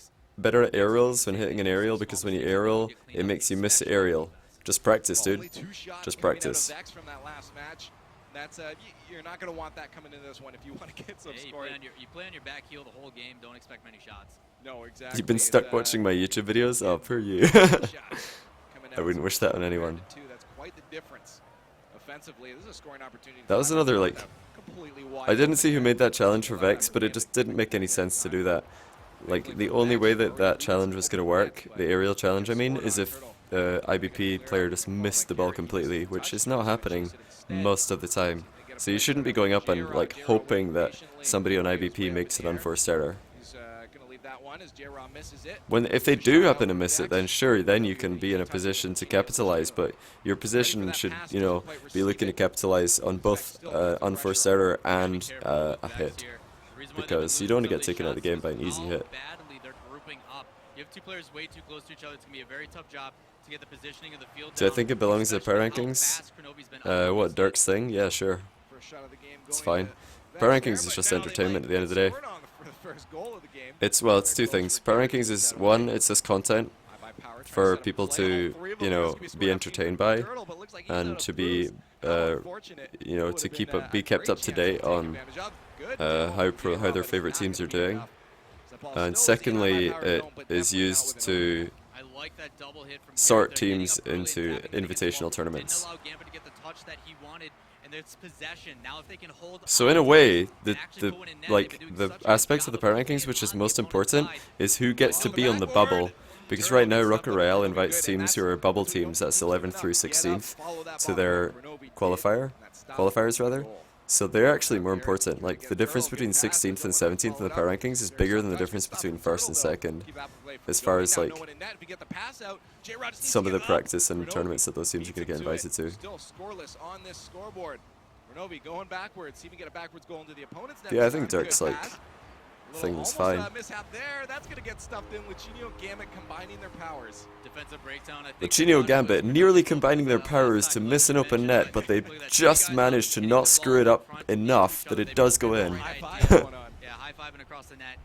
Speaker 1: at aerials when hitting an aerial? Because when you aerial, it makes you miss the aerial. Just practice, dude. Just practice.
Speaker 3: That's you're not going to want that coming into this one if you want to get some scoring.
Speaker 4: You play on your back heel the whole game. Don't expect many shots.
Speaker 3: No, exactly.
Speaker 1: You've been stuck watching my YouTube videos? Oh, per you. I wouldn't wish that on anyone.
Speaker 3: That's quite the difference. Offensively, this is a scoring opportunity.
Speaker 1: That was another, like, I didn't see who made that challenge for Vexx, but it just didn't make any sense to do that. Like, the only way that that challenge was going to work, the aerial challenge I mean, is if IBP player just missed the ball completely, which is not happening most of the time. So you shouldn't be going up and like hoping that somebody on IBP makes an unforced error. If they do happen to miss it, then sure, then you can be in a position to capitalize, but your position should, you know, be looking to capitalize on both unforced error and a hit, because you don't want to get taken out of the game by an easy hit.
Speaker 4: You have two players way too close to each other. It's going to be a very tough job to get the positioning of the field.
Speaker 1: Do I think it belongs to the power rankings? What, Dirk's thing? Yeah, sure. It's fine. Power rankings is just entertainment at the end of the day. It's two things. Power rankings is one, it's just content for people to, you know, be entertained by and to be you know, to be kept up to date on how their favorite teams are doing. And secondly, it is used to sort teams into invitational tournaments. So in a way, the aspects of the power rankings which is most important is who gets to be on the bubble. Because right now Rocket Royale invites teams who are bubble teams, that's 11th through 16th, to their qualifiers rather. So they're actually more important. Like, the difference between 16th and 17th in the power rankings is bigger than the difference between 1st and 2nd, as far as like some of the practice and tournaments that those teams are going to get invited to. Yeah, I think Dirk's like thing was fine.
Speaker 3: That's gonna get stuffed in. Lichinio, Gambit combining their powers. Defensive breakdown, I think.
Speaker 1: Lichinio, Gambit nearly combining their powers to miss an open net, but they just managed to not screw it up enough that it does go in.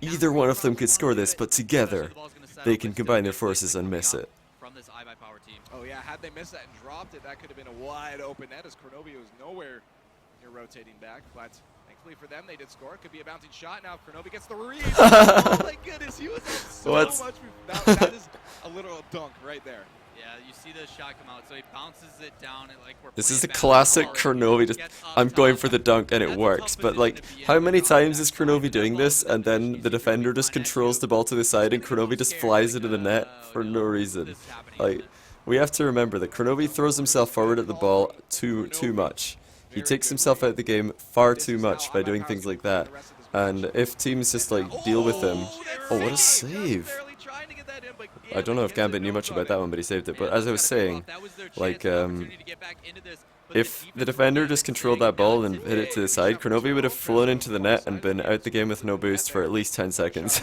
Speaker 1: Either one of them could score this, but together they can combine their forces and miss it.
Speaker 3: Oh yeah, had they missed that and dropped it, that could have been a wide open net as Kronovi was nowhere near rotating back, but thankfully for them, they did score. It could be a bouncing shot now. Kronovi gets the read. Oh my goodness, he was up so much. That is a literal dunk right there. Yeah, you see the shot come out, so he bounces it down. And, like,
Speaker 1: this is a classic Kronovi. Just, I'm going for the dunk and it works. But like, how many times is Kronovi doing this and then the defender just controls the ball to the side and Kronovi just flies into the net for no reason? Like, we have to remember that Kronovi throws himself forward at the ball too much. He takes himself out of the game far too much by doing things like that. And if teams just like deal with him, oh, what a save! I don't know if Gambit knew much about that one, but he saved it. But as I was saying, like, if the defender just controlled that ball and hit it to the side, Kronovi would have flown into the net and been out the game with no boost for at least 10 seconds.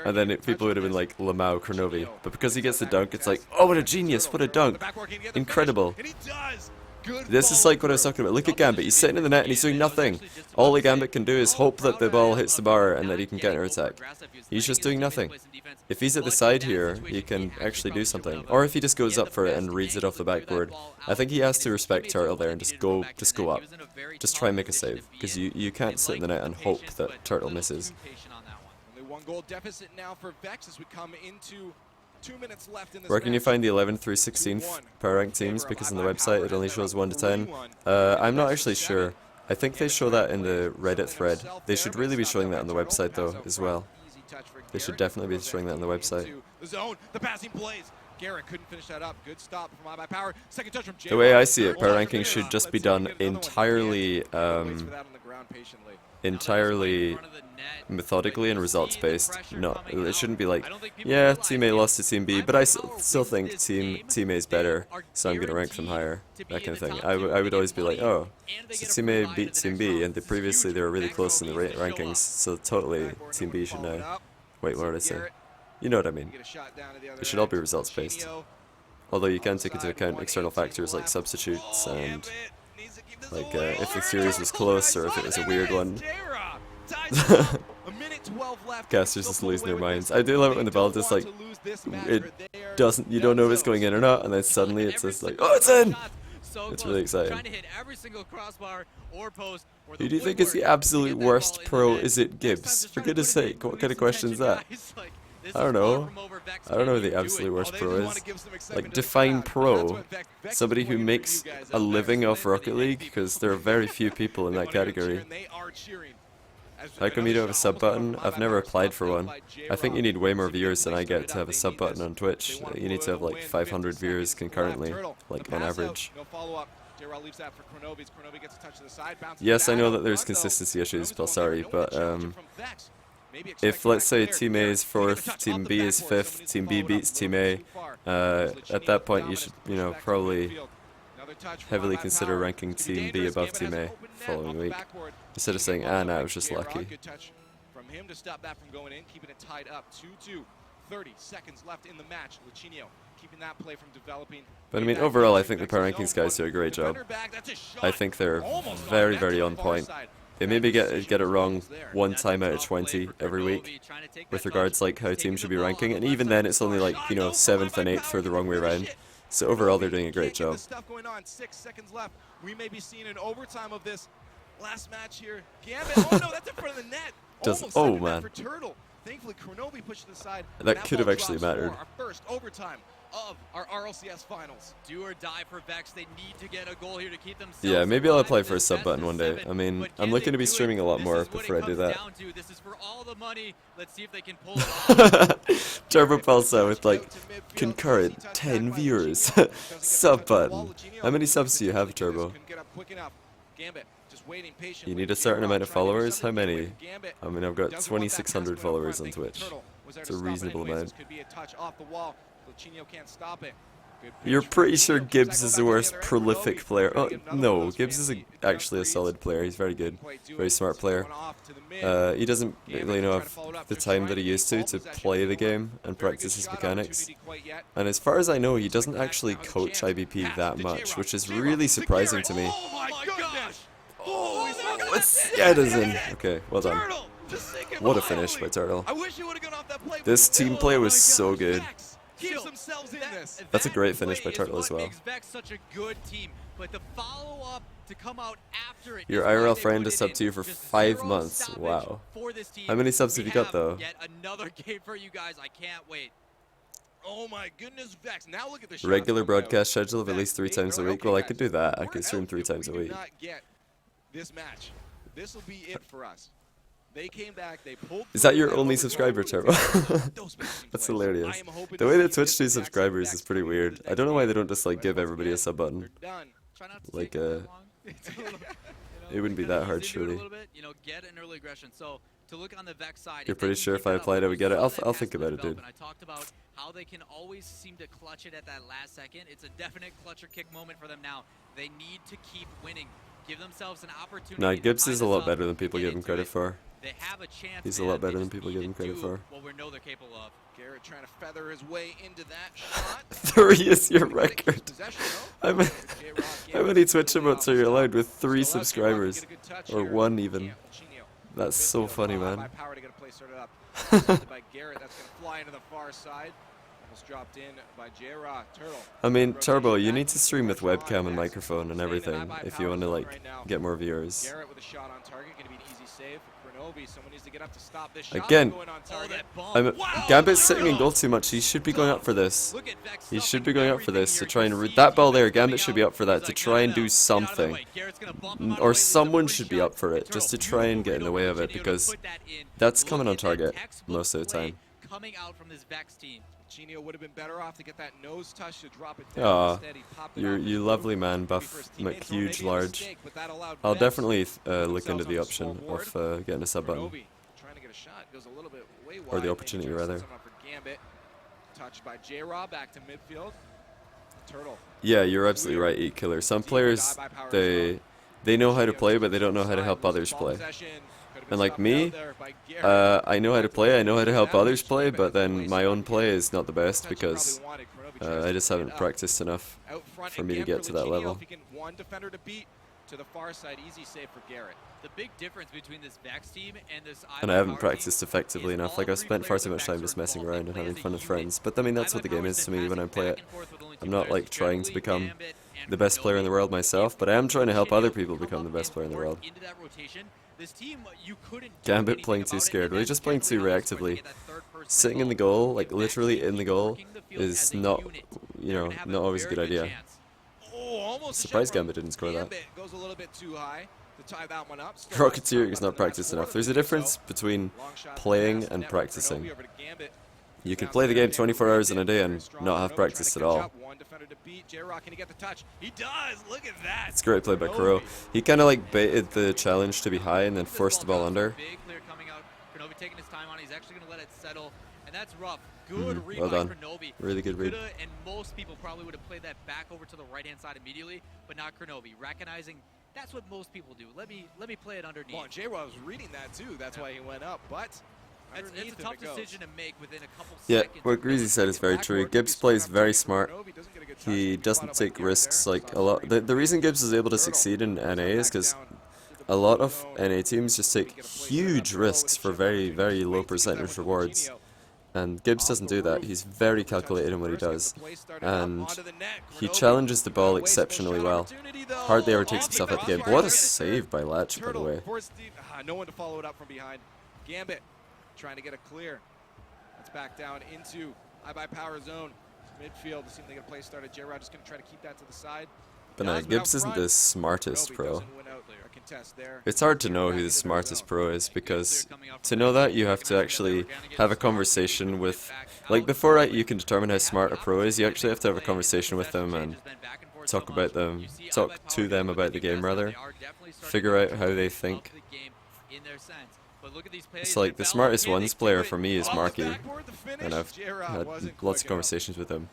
Speaker 1: And then people would have been like, Lamau, Kronovi. But because he gets the dunk, it's like, oh, what a genius, what a dunk. Incredible. This is like what I was talking about. Look at Gambit. He's sitting in the net and he's doing nothing. All the Gambit can do is hope that the ball hits the bar and that he can counter-attack. He's just doing nothing. If he's at the side here, he can actually do something. Or if he just goes up for it and reads it off the backboard. I think he has to respect Turtle there and just go up. Just try and make a save. Because you can't sit in the net and hope that Turtle misses.
Speaker 3: Only one goal deficit now for Vexx as we come into 2 minutes left in this.
Speaker 1: Where can you find the 11th through 16th power ranked teams? Because on the website it only shows 1 to 10. I'm not actually sure. I think they show that in the Reddit thread. They should really be showing that on the website though, as well. They should definitely be showing that on the website.
Speaker 3: The zone, the passing plays. Garrett couldn't finish that up. Good stop from iBP Power. Second touch from Jay.
Speaker 1: The way I see it, power ranking should just be done entirely methodically and results based. No, it shouldn't be like, yeah, team A lost to team B, but I still think team A is better, so I'm gonna rank them higher. That kind of thing. I would always be like, oh, so team A beat team B, and previously they were really close in the rankings, so totally team B should now. Wait, what did I say? You know what I mean. It should all be results based. Although you can take into account external factors like substitutes and like if the series was close or if it was a weird one. Casters just losing their minds. I do love it when the ball just like, it doesn't, you don't know if it's going in or not, and then suddenly it's just like, oh, it's in! It's really exciting. Who do you think is the absolute worst pro? Is it Gibbs? For goodness sake, what kind of question is that? I don't know. I don't know who the absolute worst pro is. Like, define pro. Somebody who makes a living off Rocket League, because there are very few people in that category. How come you don't have a sub button? I've never applied for one. I think you need way more viewers than I get to have a sub button on Twitch. You need to have like 500 viewers concurrently, like on average. Yes, I know that there's consistency issues, Balsari, but if, let's say, Team A is 4th, Team B is 5th, Team B beats Team A, at that point you should, you know, probably heavily consider ranking Team B above Team A following week. Instead of saying, ah, no, I was just lucky.
Speaker 3: From him to stop that from going in, keeping it tied up 2-2. 30 seconds left in the match. Lichinio keeping that play from developing. But I mean, overall, I think the power rankings guys do a great job. I think they're very, very on point. They maybe get it wrong 1 time out of 20 every week with regards like how teams should be ranking, and even then it's only like, you know, 7th and 8th are the wrong way around.
Speaker 1: So overall, they're doing a great
Speaker 3: Can't get
Speaker 1: job.
Speaker 3: this stuff going on. 6 seconds left. We may be seeing an overtime of this last match here. Gambit. Oh no, that's in front of the net. Almost
Speaker 1: Oh,
Speaker 3: sent it back
Speaker 1: man.
Speaker 3: for Turtle. Thankfully, Kronobi pushed to the side.
Speaker 1: That could have
Speaker 3: ball
Speaker 1: actually
Speaker 3: drops for
Speaker 1: mattered.
Speaker 3: Our first overtime of our RLCS finals.
Speaker 4: Do or die for Vexx. They need to get a goal here to keep themselves.
Speaker 1: Yeah, maybe I'll
Speaker 4: alive
Speaker 1: apply
Speaker 4: in
Speaker 1: for a
Speaker 4: this
Speaker 1: sub
Speaker 4: best
Speaker 1: button
Speaker 4: of
Speaker 1: one day.
Speaker 4: 7.
Speaker 1: I mean,
Speaker 4: But
Speaker 1: I'm
Speaker 4: can
Speaker 1: looking
Speaker 4: they
Speaker 1: to be
Speaker 4: do it?
Speaker 1: streaming a lot
Speaker 4: This
Speaker 1: more
Speaker 4: is what it
Speaker 1: before I do
Speaker 4: comes
Speaker 1: that.
Speaker 4: down to. This is for all the money. Let's see if they can pull it off.
Speaker 1: Turbo Pulsar with like concurrent 10 viewers. Sub button. How many subs do you have, Turbo? You need a certain amount of followers? How many? I mean, I've got 2,600 followers on Twitch. It's a reasonable amount. You're pretty sure Gibbs is the worst prolific player. Oh, no, Gibbs is actually a solid player. He's very good. Very smart player. He doesn't really have the time that he used to play the game and practice his mechanics. And as far as I know, he doesn't actually coach iBP that much, which is really surprising to me.
Speaker 3: Oh my gosh!
Speaker 1: Yeah, it is in. Okay, well done. What a finish by Turtle. This team play was so good.
Speaker 3: Keeps themselves in this.
Speaker 1: That's a great finish by Turtle as well.
Speaker 4: Makes Vexx such a good team, but the follow-up to come out after it.
Speaker 1: Your
Speaker 4: is why
Speaker 1: IRL
Speaker 4: they
Speaker 1: friend
Speaker 4: put
Speaker 1: is
Speaker 4: it
Speaker 1: sub
Speaker 4: in.
Speaker 1: to you for
Speaker 4: Just
Speaker 1: 5
Speaker 4: zero
Speaker 1: months.
Speaker 4: stoppage
Speaker 1: Wow.
Speaker 4: for this team.
Speaker 1: How many subs
Speaker 4: We
Speaker 1: have you got though?
Speaker 4: Yet another game for you guys. I can't wait.
Speaker 3: Oh my goodness, Vexx. Now look at the shots
Speaker 1: Regular
Speaker 3: coming out.
Speaker 1: broadcast schedule of at
Speaker 3: Vexx,
Speaker 1: least 3
Speaker 3: they-
Speaker 1: times a
Speaker 3: they're
Speaker 1: week?
Speaker 3: okay,
Speaker 1: Well, I
Speaker 3: guys.
Speaker 1: could do that. I
Speaker 3: We're
Speaker 1: could stream
Speaker 3: out
Speaker 1: 3
Speaker 3: if
Speaker 1: times a
Speaker 3: we do
Speaker 1: week.
Speaker 3: not get this match. This will be it for us. They came back, they pulled
Speaker 1: Is that
Speaker 3: through
Speaker 1: your
Speaker 3: that
Speaker 1: only
Speaker 3: overtime.
Speaker 1: subscriber, Turbo?
Speaker 3: Those matching
Speaker 1: That's
Speaker 3: plays.
Speaker 1: hilarious.
Speaker 3: I am hoping
Speaker 1: The
Speaker 3: to
Speaker 1: way
Speaker 3: see
Speaker 1: that Twitch
Speaker 3: this
Speaker 1: do
Speaker 3: exact
Speaker 1: subscribers
Speaker 3: Vexx
Speaker 1: is pretty
Speaker 3: play
Speaker 1: weird.
Speaker 3: this
Speaker 1: I don't know why
Speaker 3: next
Speaker 1: they
Speaker 3: game.
Speaker 1: don't just like give everybody a sub button.
Speaker 4: They're done. Try not to
Speaker 1: Like,
Speaker 4: take that long. It's a little, you know,
Speaker 1: it wouldn't be
Speaker 4: kinda
Speaker 1: that hard,
Speaker 4: ease into it a
Speaker 1: surely.
Speaker 4: little bit, you know, get an early aggression. So to look on the Vexx side,
Speaker 1: You're
Speaker 4: if they
Speaker 1: pretty
Speaker 4: can
Speaker 1: sure
Speaker 4: keep
Speaker 1: if I
Speaker 4: that up,
Speaker 1: applied I would get it?
Speaker 4: we
Speaker 1: I'll
Speaker 4: saw that
Speaker 1: think
Speaker 4: pass
Speaker 1: about it, dude.
Speaker 4: develop, and I talked about how they can always seem to clutch it at that last second. It's a definite clutch or kick moment for them now. They need to keep winning. Give themselves an opportunity.
Speaker 1: Nah,
Speaker 4: to
Speaker 1: Gibbs
Speaker 4: tie
Speaker 1: is a
Speaker 4: this
Speaker 1: lot
Speaker 4: up,
Speaker 1: better than people
Speaker 4: get
Speaker 1: give him
Speaker 4: into
Speaker 1: credit
Speaker 4: it.
Speaker 1: for.
Speaker 4: They have a chance.
Speaker 1: He's a
Speaker 4: man.
Speaker 1: lot better
Speaker 4: They
Speaker 1: than
Speaker 4: just
Speaker 1: people
Speaker 4: need
Speaker 1: give him
Speaker 4: to
Speaker 1: credit
Speaker 4: do
Speaker 1: for.
Speaker 4: what we know they're capable of.
Speaker 3: Garrett trying to feather his way into that shot.
Speaker 1: 3 is your record.
Speaker 3: Possession,
Speaker 1: How
Speaker 3: though.
Speaker 1: many,
Speaker 3: J-Rod
Speaker 1: how many
Speaker 3: Gambit
Speaker 1: Twitch
Speaker 3: still in the
Speaker 1: emotes are you
Speaker 3: offense.
Speaker 1: allowed with 3
Speaker 3: Still out. J-Rod
Speaker 1: subscribers?
Speaker 3: can get a good touch
Speaker 1: Or
Speaker 3: here.
Speaker 1: 1 even.
Speaker 3: Yeah, Chinio.
Speaker 1: That's so
Speaker 3: Midfield
Speaker 1: funny,
Speaker 3: ball
Speaker 1: man.
Speaker 3: by power to get a play started up. Intercepted by Garrett. That's going to fly into the far side. Almost dropped in by J-Rod. Turtle.
Speaker 1: I mean, Turbo, you need to stream with webcam and microphone and everything if you want to like get more viewers.
Speaker 3: Garrett with a shot on target. Going to be an easy save for Kronobi. Someone needs to get up to stop this shot.
Speaker 1: Again,
Speaker 3: Going on target.
Speaker 1: Gambit's sitting in goal too much. He should be going up for this.
Speaker 4: Look at Vexx
Speaker 1: He should
Speaker 4: stopping
Speaker 1: be going up for
Speaker 4: everything
Speaker 1: this to
Speaker 4: here.
Speaker 1: try and
Speaker 4: You
Speaker 1: read
Speaker 4: see
Speaker 1: that ball
Speaker 4: teammates
Speaker 1: there. Gambit
Speaker 4: coming
Speaker 1: should be
Speaker 4: out.
Speaker 1: up for that
Speaker 4: He's
Speaker 1: to
Speaker 4: like,
Speaker 1: try and
Speaker 4: no,
Speaker 1: do
Speaker 4: get out of the
Speaker 1: something.
Speaker 4: way. Garrett's gonna bump him out of the
Speaker 1: Or
Speaker 4: way. This is a
Speaker 1: someone
Speaker 4: free
Speaker 1: should be
Speaker 4: shot.
Speaker 1: up for it, just to try and get in the way of it, because
Speaker 4: Put that in.
Speaker 1: that's
Speaker 4: Look
Speaker 1: coming on
Speaker 4: at that
Speaker 1: target
Speaker 4: textbook
Speaker 1: most of the
Speaker 4: play
Speaker 1: time.
Speaker 4: coming out from this Vexx team.
Speaker 3: Chinio would have been better off to get that nose touch to drop it down.
Speaker 1: Aw,
Speaker 3: Instead, he popped it off
Speaker 1: you
Speaker 3: his
Speaker 1: lovely
Speaker 3: boot.
Speaker 1: man,
Speaker 3: Maybe
Speaker 1: Buff
Speaker 3: for his teammates, well,
Speaker 1: McHuge
Speaker 3: maybe a
Speaker 1: Large.
Speaker 3: mistake, but that allowed
Speaker 1: I'll
Speaker 3: Vexx
Speaker 1: definitely
Speaker 3: to put
Speaker 1: look into
Speaker 3: themselves
Speaker 1: the
Speaker 3: on
Speaker 1: option
Speaker 3: scoreboard.
Speaker 1: of getting a sub button.
Speaker 3: Kronobi trying to get a shot. Goes a little bit way wide.
Speaker 1: Or the
Speaker 3: Maybe
Speaker 1: opportunity,
Speaker 3: tries to
Speaker 1: rather.
Speaker 3: set something up for Gambit. Touched by J-Rob back to midfield. Turtle.
Speaker 1: Yeah, you're absolutely right, Eat Killer. Some players, they know how to play, but they don't know how to help others play. And like me, I know how to play, I know how to help others play, but then my own play is not the best because I just haven't practiced enough for me to get to that level.
Speaker 3: One defender to beat to the far side, easy save for Garrett.
Speaker 4: The big difference between this Vexx team and this
Speaker 1: And I
Speaker 4: iBP
Speaker 1: haven't
Speaker 4: team
Speaker 1: practiced effectively
Speaker 4: is
Speaker 1: enough.
Speaker 4: all
Speaker 1: Like, I've
Speaker 4: three
Speaker 1: spent far
Speaker 4: players
Speaker 1: too
Speaker 4: of
Speaker 1: much
Speaker 4: Vexx
Speaker 1: time
Speaker 4: are
Speaker 1: just messing
Speaker 4: involved.
Speaker 1: around
Speaker 4: They
Speaker 1: and
Speaker 4: play
Speaker 1: having
Speaker 4: as a
Speaker 1: fun with
Speaker 4: unit.
Speaker 1: friends. But I mean, that's what the
Speaker 4: iBP
Speaker 1: game
Speaker 4: always
Speaker 1: is to
Speaker 4: been
Speaker 1: me when I
Speaker 4: bouncing
Speaker 1: play
Speaker 4: back
Speaker 1: it.
Speaker 4: and forth with only
Speaker 1: I'm
Speaker 4: two
Speaker 1: not
Speaker 4: players,
Speaker 1: like trying to
Speaker 4: generally
Speaker 1: become
Speaker 4: Gambit and
Speaker 1: the best player in the world
Speaker 4: Kronobi.
Speaker 1: myself, but I am trying to help other people become the best player in the world.
Speaker 4: Into that rotation, this team, you couldn't do
Speaker 1: Gambit
Speaker 4: anything
Speaker 1: playing
Speaker 4: about
Speaker 1: too
Speaker 4: it,
Speaker 1: scared,
Speaker 4: and
Speaker 1: really
Speaker 4: that's
Speaker 1: just playing too
Speaker 4: generally how they score to
Speaker 1: reactively.
Speaker 4: get that third person
Speaker 1: Sitting in the
Speaker 4: involved.
Speaker 1: goal, like
Speaker 4: If Vexx
Speaker 1: literally
Speaker 4: keep
Speaker 1: in the goal,
Speaker 4: working the field
Speaker 1: is
Speaker 4: as a
Speaker 1: not,
Speaker 4: unit,
Speaker 1: you
Speaker 4: they're
Speaker 1: know,
Speaker 4: gonna have
Speaker 1: not always a
Speaker 4: very
Speaker 1: good idea.
Speaker 4: chance.
Speaker 3: Oh, almost a shot
Speaker 1: Surprised
Speaker 3: from
Speaker 1: Gambit didn't score that.
Speaker 3: Gambit goes a little bit too high to tie that one up. Still
Speaker 1: Rocketeer
Speaker 3: nice
Speaker 1: is not
Speaker 3: touch, but
Speaker 1: practiced
Speaker 3: that's
Speaker 1: enough. There's a
Speaker 3: more than
Speaker 1: difference between
Speaker 3: Long shot
Speaker 1: playing
Speaker 3: past
Speaker 1: and
Speaker 3: net from
Speaker 1: practicing.
Speaker 3: Kronobi over to Gambit.
Speaker 1: You can
Speaker 3: Bounce
Speaker 1: play the
Speaker 3: there,
Speaker 1: game 24 hours in a day and
Speaker 3: Strong
Speaker 1: not have
Speaker 3: Kronobi
Speaker 1: practice
Speaker 3: trying
Speaker 1: at
Speaker 3: to catch
Speaker 1: all.
Speaker 3: up. One defender to beat. J-Rock, can he get the touch? He does. Look at that.
Speaker 1: It's great play by Kuro. He kind of like baited the challenge to be high and then
Speaker 4: This
Speaker 1: forced the ball
Speaker 4: ball
Speaker 1: under.
Speaker 4: big clear coming out. Kronobi taking his time on it. He's actually going to let it settle, and that's rough. Good read
Speaker 1: Well
Speaker 4: by
Speaker 1: done.
Speaker 4: Kronobi.
Speaker 1: Really good read.
Speaker 4: Coulda, and most people probably would have played that back over to the right-hand side immediately, but not Kronobi. Recognizing that's what most people do. Let me play it underneath.
Speaker 3: Well, J-Rock was reading that too. That's why he went up. But
Speaker 4: It's
Speaker 3: underneath
Speaker 4: a
Speaker 3: him
Speaker 4: tough
Speaker 3: it goes.
Speaker 4: decision to make within a couple
Speaker 1: Yeah,
Speaker 4: seconds.
Speaker 1: what Greasy said is very true. Gibbs plays very smart. He doesn't take risks like a lot. The reason Gibbs is able to succeed in NA is because a lot of NA teams just take huge risks for very, very low percentage rewards. And Gibbs doesn't do that. He's very calculated in what he does. And he challenges the ball exceptionally well. Hardly ever takes himself out the game. What a save by Latch, by the way.
Speaker 3: No one to follow it up from behind. Gambit trying to get a clear. Let's back down into iBP Power Zone. Midfield. It seems they get a play started. J-Rod just going to try to keep that to the side.
Speaker 1: But no, Gibbs isn't the smartest pro. It's hard to know who the smartest pro is, because to know that you have to actually have a conversation with, like before you can determine how smart a pro is, you actually have to have a conversation with them and talk to them about the game rather, figure out how they think. It's like the smartest ones player for me is Marky, and I've had lots of conversations with him.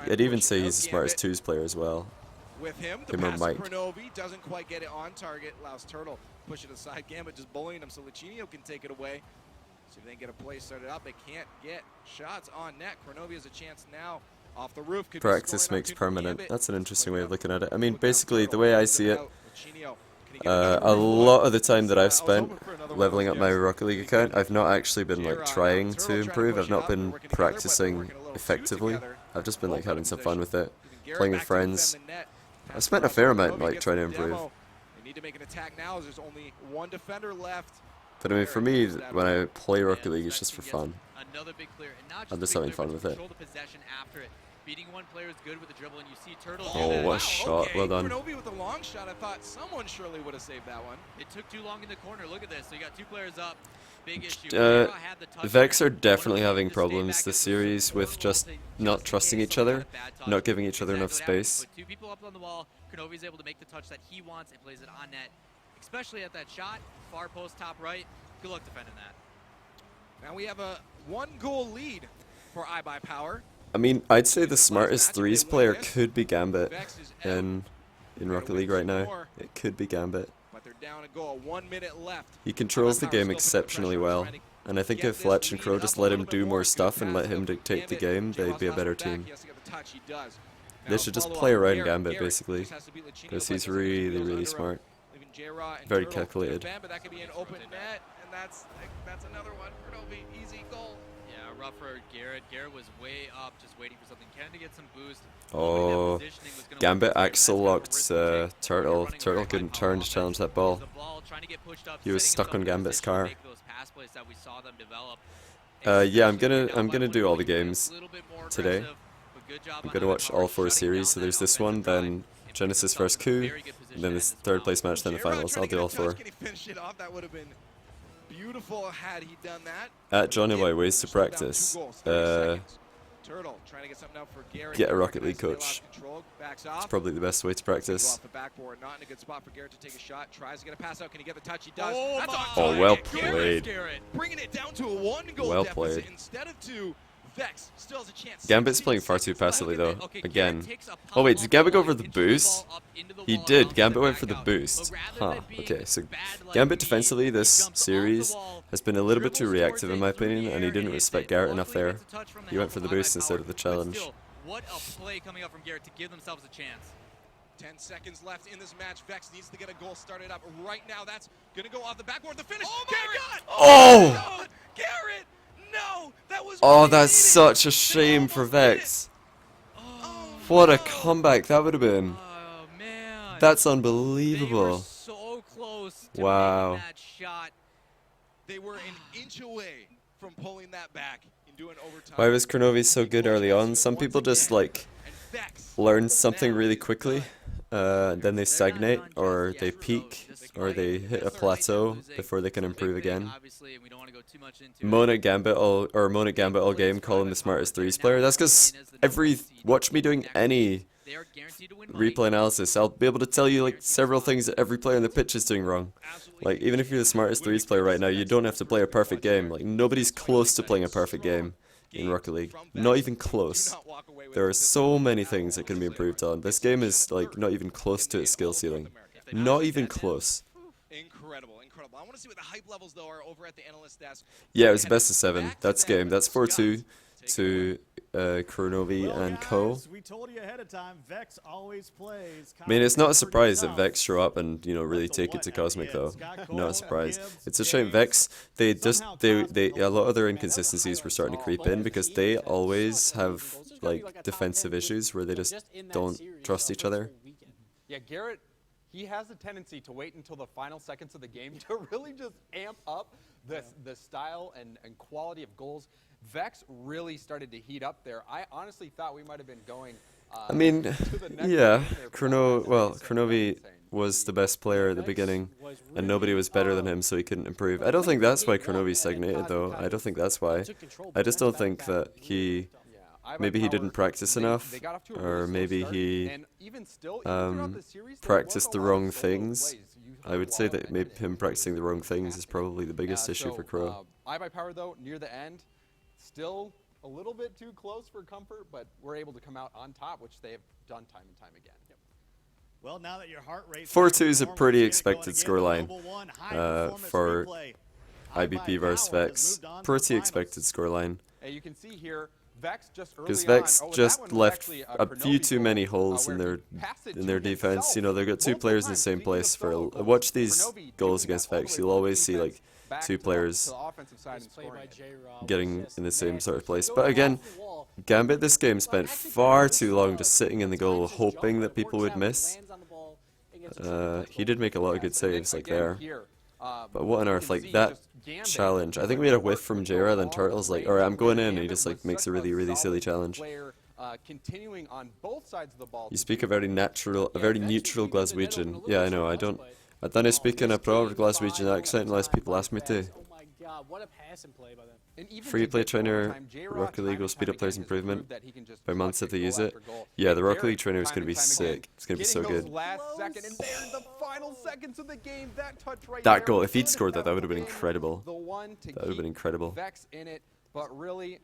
Speaker 1: I'd even say he's the smartest twos player as well.
Speaker 3: With him, the pass to Kronovi doesn't quite get it on target. Allows Turtle push it aside. Gambit just bullying him so Lichinio can take it away. See if they can get a play started up. They can't get shots on net. Kronovi has a chance now off the roof.
Speaker 1: Practice makes permanent. That's an interesting way of looking at it. I mean, basically, the way I see it, a lot of the time that I've spent leveling up my Rocket League account, I've not actually been like trying to improve. I've not been practicing effectively. I've just been like having some fun with it, playing with friends. I spent a fair amount like trying to improve.
Speaker 3: They need to make an attack now as there's only one defender left.
Speaker 1: But I mean, for me, when I play Rocket League, it's just for fun. I'm just having fun with it. Oh, what a shot. Well done.
Speaker 3: Kronovi with a long shot. I thought someone surely would have saved that one.
Speaker 4: It took too long in the corner. Look at this. So you got two players up. Big issue.
Speaker 1: Vexx are definitely having problems this series with just not trusting each other, not giving each other enough space.
Speaker 4: Two people up on the wall. Kronovi's able to make the touch that he wants and plays it on net, especially at that shot, far post, top right. Good luck defending that.
Speaker 3: Now we have a 1-goal lead for iBP Power.
Speaker 1: I mean, I'd say the smartest threes player could be Gambit in Rocket League right now. It could be Gambit.
Speaker 3: But they're down a goal. 1 minute left.
Speaker 1: He controls the game exceptionally well, and I think if Fletch and Crow just let him do more stuff and let him dictate the game, they'd be a better team. They should just play around Gambit basically, because he's really, really smart. Very calculated.
Speaker 3: But that could be an open net, and that's another one. Kronovi, easy goal.
Speaker 4: Yeah, rough for Garrett. Garrett was way up, just waiting for something. Can to get some boost.
Speaker 1: Oh, Gambit axle locked Turtle. Turtle couldn't turn to challenge that ball. He was stuck on Gambit's car. Yeah, I'm gonna do all the games today. I'm gonna watch all 4 series. So there's this one, then Genesis vs Coup, and then this 3rd place match, then the finals. I'll do all 4.
Speaker 3: Beautiful had he done that.
Speaker 1: At Johnny Boy, ways to practice.
Speaker 3: Turtle trying to get something out for Garrett.
Speaker 1: Get a Rocket League coach. It's probably the best way to practice.
Speaker 3: Off the backboard, not in a good spot for Garrett to take a shot. Tries to get a pass out. Can he get the touch? He does.
Speaker 1: Oh, well played.
Speaker 3: Bringing it down to a 1-goal
Speaker 1: well
Speaker 3: deficit
Speaker 1: played.
Speaker 3: Instead of 2. Vexx still has a chance.
Speaker 1: Gambit's playing far too passively though. Again. Oh wait, did Gambit go for the boost? He did. Gambit went for the boost. Huh. Okay, so Gambit defensively this series has been a little bit too reactive in my opinion, and he didn't respect Garrett enough there. He went for the boost instead of the challenge.
Speaker 4: What a play coming up from Garrett to give themselves a chance.
Speaker 3: 10 seconds left in this match. Vexx needs to get a goal started up right now. That's going to go off the backboard. The finish. Oh my God!
Speaker 1: Oh!
Speaker 3: Garrett! No! That was
Speaker 1: Oh, that's such a shame for Vexx. What a comeback that would have been.
Speaker 4: Oh man.
Speaker 1: That's
Speaker 4: They
Speaker 1: unbelievable.
Speaker 4: were so close to
Speaker 1: Wow.
Speaker 4: making that shot.
Speaker 3: They were an inch away from pulling that back and doing overtime.
Speaker 1: Why was Kronovi so good early on? Some people just like learn something really quickly, then they stagnate, or they peak, or they hit a plateau before they can improve again. Moan Gambit all game, call him the smartest threes player. That's because watch me doing any replay analysis, I'll be able to tell you like several things that every player on the pitch is doing wrong. Like even if you're the smartest threes player right now, you don't have to play a perfect game. Like nobody's close to playing a perfect game in Rocket League. Not even close. There are so many things that can be improved on. This game is like not even close to its skill ceiling. Not even close.
Speaker 3: Incredible, incredible. I want to see what the hype levels though are over at the analyst desk.
Speaker 1: Yeah, it was the best of 7. That's game. That's 4-2 to Kronovi and Co.
Speaker 2: Guys, we told you ahead of time, Vexx always plays.
Speaker 1: I mean, it's not a surprise that
Speaker 2: pretty
Speaker 1: Vexx show up and, you know, really take it to Cosmic, though. Not a surprise. It's a shame. Vexx, a lot of their inconsistencies were starting to creep in because they always have, like, defensive issues where they just don't trust each other.
Speaker 5: Yeah, Garrett, he has a tendency to wait until the final seconds of the game to really just amp up the style and quality of goals. Vexx really started to heat up there. I honestly thought we might have been going
Speaker 1: I mean,
Speaker 5: to the next
Speaker 1: yeah,
Speaker 5: game there.
Speaker 1: Kronovi was the best player at the beginning, and nobody was better than him, so he couldn't improve. I don't think that's why Kronovi stagnated, though. I don't think that's why. I just don't think that he... Maybe he didn't practice enough, or maybe he practiced the wrong things. I would say that maybe him practicing the wrong things is probably the biggest issue for Crow.
Speaker 5: iBP Power, though, near the end, still a little bit too close for comfort, but we're able to come out on top, which they have done time and time again.
Speaker 2: Well, now that your heart rate
Speaker 1: 4-2 is a pretty expected scoreline for iBP versus Vexx. Pretty expected scoreline.
Speaker 5: And you can see here, Vexx just
Speaker 1: Because Vexx just left a few too many holes in their defense. You know, they've got two players in the same place. Watch these goals against Vexx. You'll always see like two players getting in the same sort of place. But again, Gambit this game spent far too long just sitting in the goal, hoping that people would miss. He did make a lot of good saves like there. But what on earth, like that challenge. I think we had a whiff from Jera, then Turtle's like, alright, I'm going in, and he just like makes a really, really silly challenge. You speak a very neutral Glaswegian. Yeah, I know, I don't speak in a proper Glaswegian accent unless people ask me to.
Speaker 6: What a pass and play by them.
Speaker 1: Free play trainer, Rocket League will speed up players' improvement by months if they use it. Yeah, the Rocket League trainer is going to be sick. It's going to be so good. That goal, if he'd scored that, that would have been incredible. That would have been incredible.
Speaker 5: Vexx in it, but really,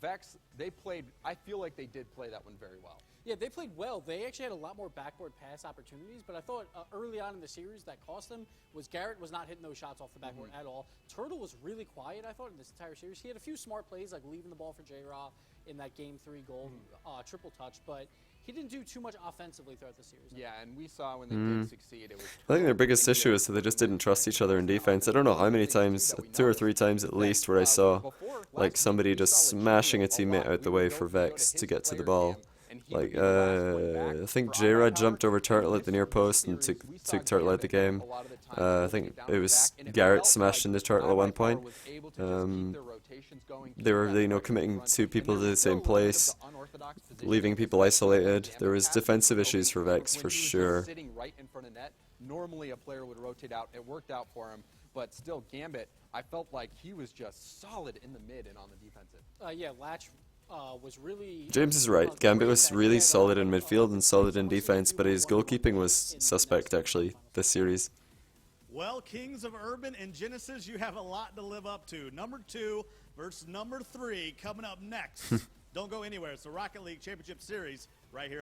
Speaker 5: Vexx, they played, I feel like they did play that one very well.
Speaker 6: Yeah, they played well. They actually had a lot more backboard pass opportunities, but I thought early on in the series that cost them was Garrett was not hitting those shots off the backboard at all. Turtle was really quiet, I thought, in this entire series. He had a few smart plays, like leaving the ball for J-Raw in that Game 3 goal, triple touch, but he didn't do too much offensively throughout the series.
Speaker 5: Yeah, and we saw when they did succeed, it was...
Speaker 1: I think their biggest issue is that they just didn't trust each other in defense. I don't know how many times, 2 or 3 times at least, where I saw like somebody just smashing a teammate out the way for Vexx to get to the ball. Like, I think J-Rod jumped over Turtle at the near post and took Turtle out the game. I think it was Garrett smashed into Turtle at one point. They were, you know, committing 2 people to the same place, leaving people isolated. There was defensive issues for Vexx, for sure.
Speaker 5: Normally a player would rotate out. It worked out for him, but still Gambit, I felt like he was just solid in the mid and on the defensive.
Speaker 6: Yeah, Latch was really...
Speaker 1: James is right. Gambit was really solid in midfield and solid in defense, but his goalkeeping was suspect, actually, this series.
Speaker 2: Well, Kings of Urban and Genesis, you have a lot to live up to. Number 2 versus number 3 coming up next. Don't go anywhere. It's the Rocket League Championship Series right here.